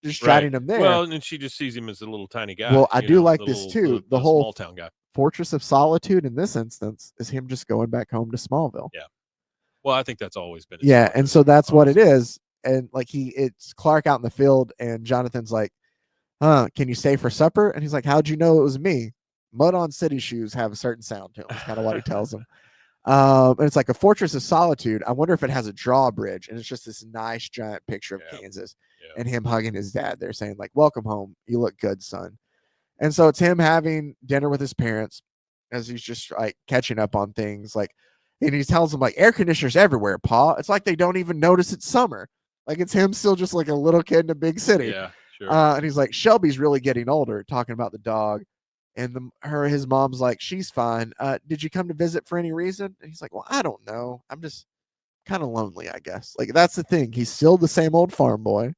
just chatting him there. Well, and she just sees him as a little tiny guy. Well, I do like this too. The whole small town guy. Fortress of solitude in this instance is him just going back home to Smallville. Yeah. Well, I think that's always been. And so that's what it is. And it's Clark out in the field, and Jonathan's like, "Can you stay for supper?" And he's like, "How'd you know it was me?" Mud on city shoes have a certain sound to them. That's kind of what he tells him. And it's like a fortress of solitude. I wonder if it has a drawbridge, and it's just this nice giant picture of Kansas and him hugging his dad. They're saying "Welcome home. You look good, son." And so it's him having dinner with his parents as he's just catching up on things. And he tells him, like, air conditioners everywhere, Pa. It's like they don't even notice it's summer. Like, it's him still just like a little kid in a big city. Yeah, sure. And he's like, Shelby's really getting older, talking about the dog. And his mom's like, she's fine. Did you come to visit for any reason? And he's like, well, I don't know. I'm just kind of lonely, I guess. Like, that's the thing. He's still the same old farm boy,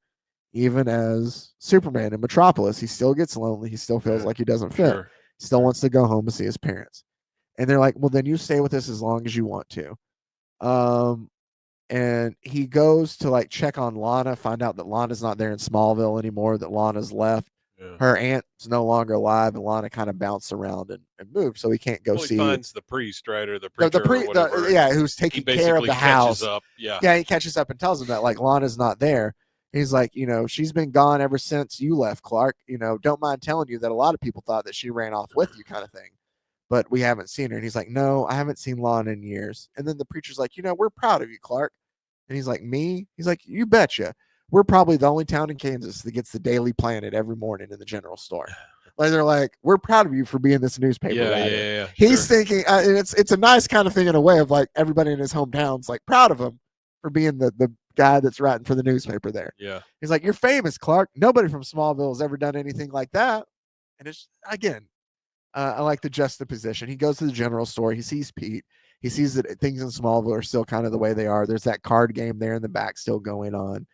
even as Superman in Metropolis. He still gets lonely. He still feels like he doesn't fit. Sure. Still wants to go home and see his parents. And they're like, well, then you stay with us as long as you want to. And he goes to like check on Lana, find out that Lana's not there in Smallville anymore, that Lana's left. Yeah. Her aunt's no longer alive, and Lana kind of bounced around and moved, so he can't go see. He finds the priest, right, or the preacher, or whatever. Who's taking care of the house. Yeah, he catches up and tells him that like Lana's not there. He's like, she's been gone ever since you left, Clark. Don't mind telling you that a lot of people thought that she ran off with you, kind of thing. But we haven't seen her. And he's like, no, I haven't seen Lana in years. And then the preacher's like, we're proud of you, Clark. And he's like, me? He's like, you betcha. We're probably the only town in Kansas that gets the Daily Planet every morning in the general store. Like, they're like, we're proud of you for being this newspaper writer. Yeah. He's thinking, and it's a nice kind of thing in a way of like everybody in his hometown's like proud of him for being the guy that's writing for the newspaper there. Yeah. He's like, you're famous, Clark. Nobody from Smallville has ever done anything like that. And it's, again, I like the juxtaposition. He goes to the general store. He sees Pete. He sees that things in Smallville are still kind of the way they are. There's that card game there in the back still going on.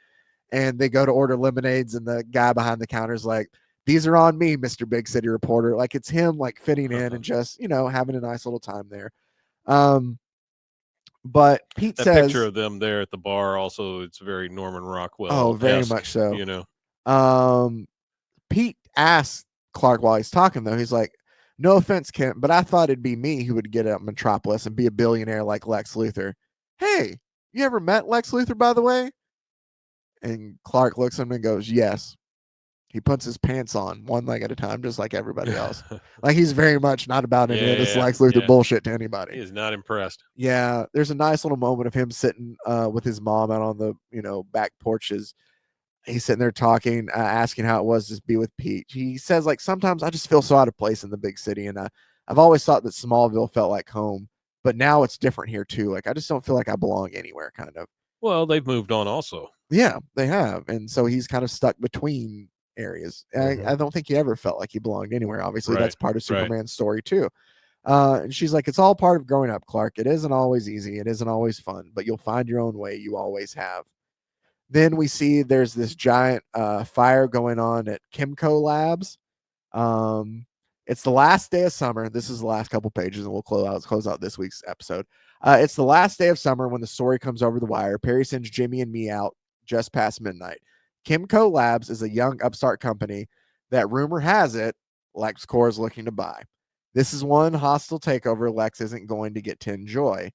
And they go to order lemonades, and the guy behind the counter is like, these are on me, Mr. Big City Reporter. Like, it's him like fitting in and just, having a nice little time there. But Pete says, that picture of them there at the bar also, it's very Norman Rockwell. Oh, very much so. Pete asks Clark while he's talking, though, he's like, no offense, Kent, but I thought it'd be me who would get up Metropolis and be a billionaire like Lex Luthor. Hey, you ever met Lex Luthor, by the way? And Clark looks at him and goes, yes. He puts his pants on one leg at a time, just like everybody else. Like, he's very much not about any of this Lex Luthor bullshit to anybody. He is not impressed. Yeah, there's a nice little moment of him sitting with his mom out on the back porches. He's sitting there talking, asking how it was to be with Pete. He says, like, sometimes I just feel so out of place in the big city, and I've always thought that Smallville felt like home, but now it's different here too. Like, I just don't feel like I belong anywhere, kind of. Well, they've moved on also. Yeah, they have, and so he's kind of stuck between areas. I don't think he ever felt like he belonged anywhere. Obviously, that's part of Superman's story too. And she's like, it's all part of growing up, Clark. It isn't always easy. It isn't always fun, but you'll find your own way. You always have. Then we see there's this giant fire going on at Kimco Labs. It's the last day of summer. This is the last couple pages, and we'll close out this week's episode. It's the last day of summer when the story comes over the wire. Perry sends Jimmy and me out just past midnight. Kimco Labs is a young upstart company that, rumor has it, LexCorp is looking to buy. This is one hostile takeover Lex isn't going to get to enjoy.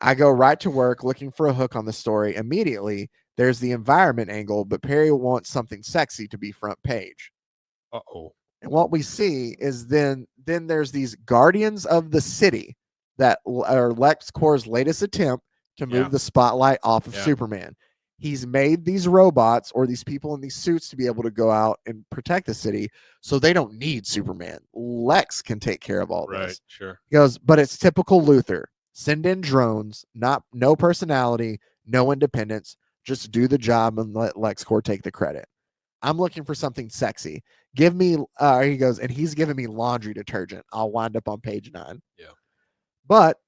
I go right to work looking for a hook on the story. Immediately, there's the environment angle, but Perry wants something sexy to be front page. Uh-oh. And what we see is then there's these Guardians of the City that are LexCorp's latest attempt to move the spotlight off of Superman. He's made these robots or these people in these suits to be able to go out and protect the city, so they don't need Superman. Lex can take care of all this. Right, sure. He goes, but it's typical Luthor. Send in drones, no personality, no independence. Just do the job and let LexCorp take the credit. I'm looking for something sexy. Give me, he goes, and he's giving me laundry detergent. I'll wind up on page 9. Yeah. But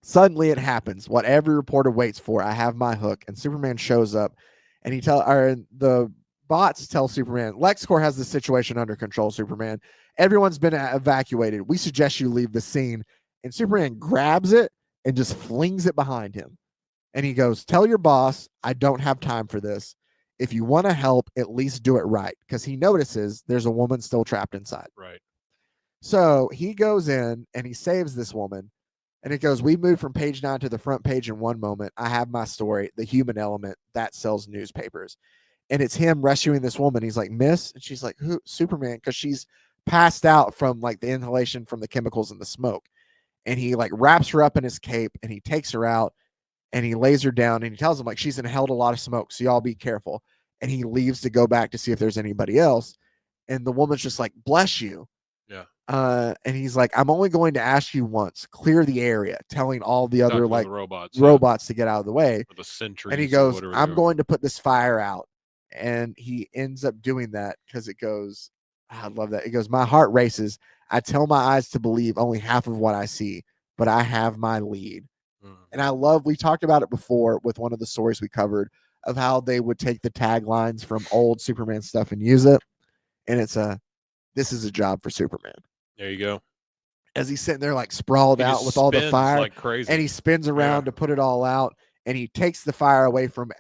suddenly it happens. What every reporter waits for. I have my hook, and Superman shows up, and the bots tell Superman, LexCorp has the situation under control, Superman. Everyone's been evacuated. We suggest you leave the scene. And Superman grabs it and just flings it behind him. And he goes, tell your boss, I don't have time for this. If you want to help, at least do it right. Because he notices there's a woman still trapped inside. Right. So he goes in and he saves this woman. And it goes, we moved from page 9 to the front page in one moment. I have my story, the human element that sells newspapers. And it's him rescuing this woman. He's like, miss? And she's like, who? Superman. Because she's passed out from like the inhalation from the chemicals and the smoke. And he like wraps her up in his cape and he takes her out and he lays her down and he tells him like she's inhaled a lot of smoke. So y'all be careful. And he leaves to go back to see if there's anybody else. And the woman's just like, bless you. Yeah. And he's like, I'm only going to ask you once, clear the area, telling all the Talking other about like the robots, robots to get out of the way. or the sentries, And he or goes, whatever I'm they are. going to put this fire out. And he ends up doing that because it goes, I love that. It goes, my heart races. I tell my eyes to believe only half of what I see, but I have my lead. And I love, we talked about it before with one of the stories we covered of how they would take the taglines from old Superman stuff and use it. And it's this is a job for Superman. There you go. As he's sitting there like sprawled He out just with all the spins fire, like crazy. and he spins around to put it all out, and he takes the fire away from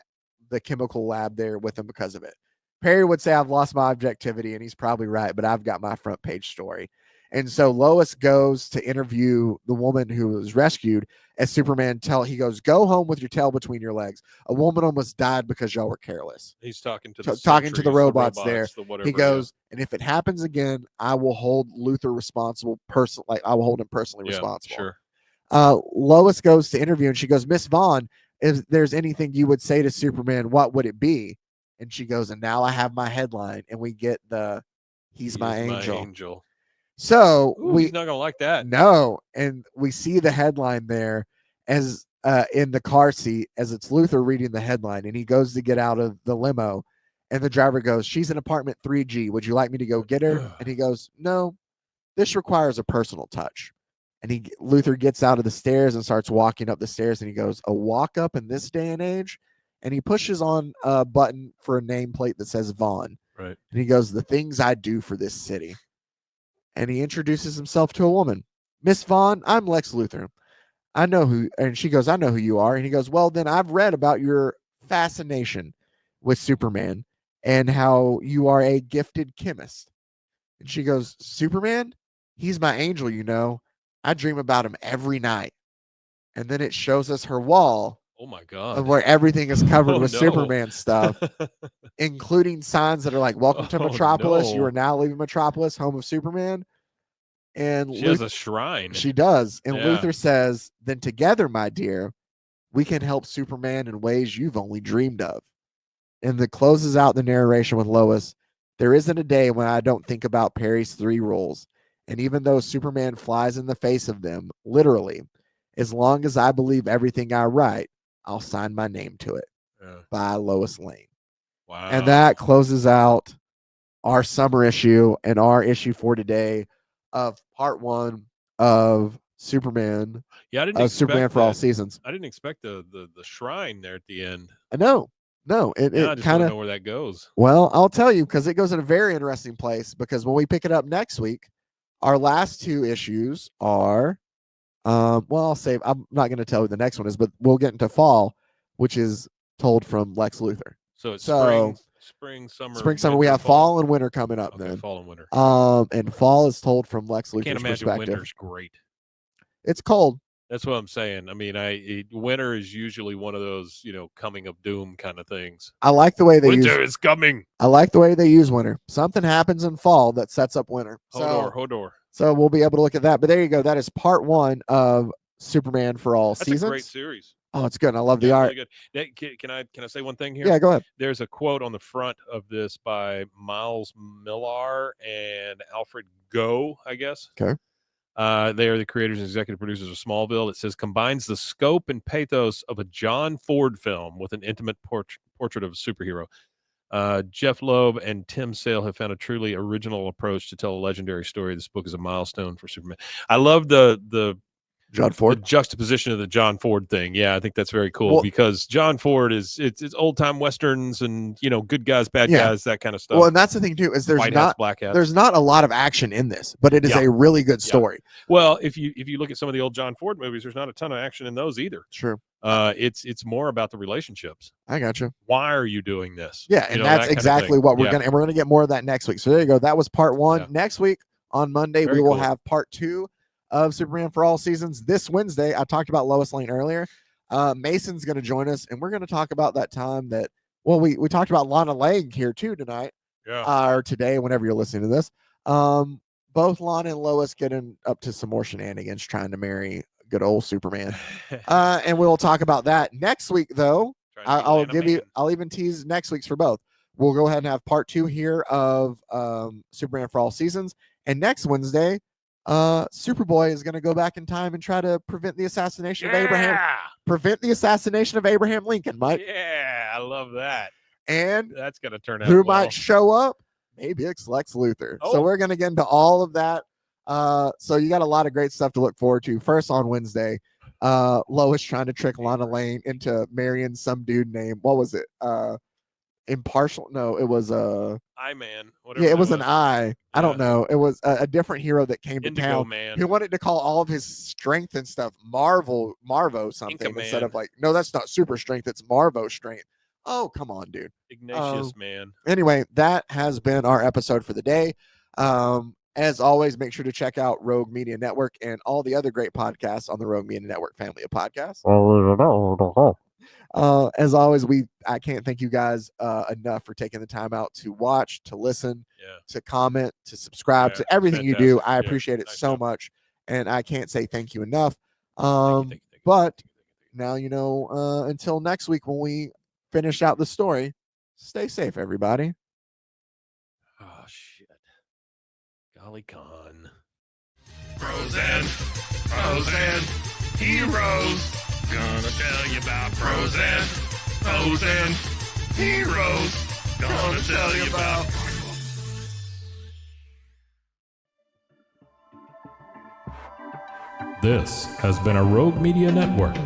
the chemical lab there with him because of it. Perry would say, I've lost my objectivity, and he's probably right, but I've got my front page story. And so Lois goes to interview the woman who was rescued as Superman he goes, go home with your tail between your legs. A woman almost died because y'all were careless. He's talking to the robots there. Whatever, he goes, and if it happens again, I will hold Luthor responsible personally. Like I will hold him personally responsible. Sure. Lois goes to interview and she goes, Miss Vaughn, if there's anything you would say to Superman, what would it be? And she goes, and now I have my headline, and we get he's my angel. So he's not gonna like that. No, and we see the headline there as in the car seat as it's Luthor reading the headline, and he goes to get out of the limo, and the driver goes, she's in apartment 3G. Would you like me to go get her? And he goes, no, this requires a personal touch. And Luthor gets out of the stairs and starts walking up the stairs, and he goes, a walk up in this day and age? And he pushes on a button for a nameplate that says Vaughn. Right. And he goes, the things I do for this city. And he introduces himself to a woman. Miss Vaughn, I'm Lex Luthor. I know who, and she goes, I know who you are. And he goes, well, then I've read about your fascination with Superman and how you are a gifted chemist. And she goes, Superman? He's my angel, you know. I dream about him every night. And then it shows us her wall. Oh my God. Of where everything is covered with Superman stuff, including signs that are like, welcome to Metropolis. No. You are now leaving Metropolis, home of Superman. And she has a shrine. She does. And Luthor says, then together, my dear, we can help Superman in ways you've only dreamed of. And that closes out the narration with Lois. There isn't a day when I don't think about Perry's 3 rules. And even though Superman flies in the face of them, literally, as long as I believe everything I write, I'll sign my name to it. By Lois Lane. Wow. And that closes out our summer issue and our issue for today of part 1 of Superman. Yeah, I didn't expect Superman for all seasons. I didn't expect the shrine there at the end. No, it just kind of know where that goes. Well, I'll tell you, because it goes in a very interesting place, because when we pick it up next week, our last 2 issues are I'll save. I'm not going to tell you the next one is, but we'll get into fall, which is told from Lex Luthor. So it's spring, summer. Winter, we have fall and winter coming up. Okay, then fall and winter. And fall is told from Lex Luthor's I can't imagine perspective. winter's great. It's cold. That's what I'm saying. I mean, winter is usually one of those, coming of doom kind of things. I like the way they winter is coming. I like the way they use winter. Something happens in fall that sets up winter. Hodor. So we'll be able to look at that. But there you go. That is part 1 of Superman for all seasons. That's a great series. Oh, it's good. I love the art. Really good. Can I say one thing here? Yeah, go ahead. There's a quote on the front of this by Miles Millar and Alfred Goh, I guess. Okay. They are the creators and executive producers of Smallville. It says, combines the scope and pathos of a John Ford film with an intimate portrait of a superhero. Jeph Loeb and Tim Sale have found a truly original approach to tell a legendary story. This book is a milestone for Superman. I love the John Ford, the juxtaposition of the John Ford thing. Yeah, I think that's very cool because John Ford it's old time westerns and good guys, bad guys, that kind of stuff. Well, and that's the thing too is there's not a lot of action in this, but it is a really good story. Well, if you look at some of the old John Ford movies, there's not a ton of action in those either. True. It's more about the relationships. I got you. Why are you doing this? Yeah, and that's exactly what we're gonna get more of that next week. So there you go. That was part 1. Next week on Monday we will have part 2 of Superman for all seasons. This Wednesday, I talked about Lois Lane earlier. Mason's going to join us, and we're going to talk about that time that, we talked about Lana Lang here too tonight, or today, whenever you're listening to this. Both Lana and Lois getting up to some more shenanigans, trying to marry good old Superman. And we'll talk about that next week, though. I'll even tease next week's for both. We'll go ahead and have part 2 here of Superman for all seasons. And next Wednesday, Superboy is going to go back in time and try to prevent the assassination of Abraham. Yeah. Prevent the assassination of Abraham Lincoln, Mike. Yeah, I love that. And That's going to turn out who well. might show up? Maybe it's Lex Luthor. So Oh. we're going to get into all of that. So you got a lot of great stuff to look forward to. First on Wednesday, Lois trying to trick Lana Lane into marrying some dude named, what was it? Impartial. No, it was I-Man. Whatever. yeah, it that was an I don't Yeah. know. It was a different hero that came to Indigo town. Man. He wanted to call all of his strength and stuff Marvo something Inca instead of Man. like, no, that's not super strength, it's Marvo strength. Oh, come on, dude. Ignatius Man. Anyway, that has been our episode for the day. As always, make sure to check out Rogue Media Network and all the other great podcasts on the Rogue Media Network family of podcasts. As always, I can't thank you guys enough for taking the time out to watch, to listen, to comment, to subscribe, to everything you do. I appreciate it so much, and I can't say thank you enough. Thank you. But now you know. Until next week when we finish out the story, stay safe, everybody. Oh shit! Golly con. Frozen heroes. Gonna tell you about frozen heroes. Gonna tell you about. This has been a Rogue Media Network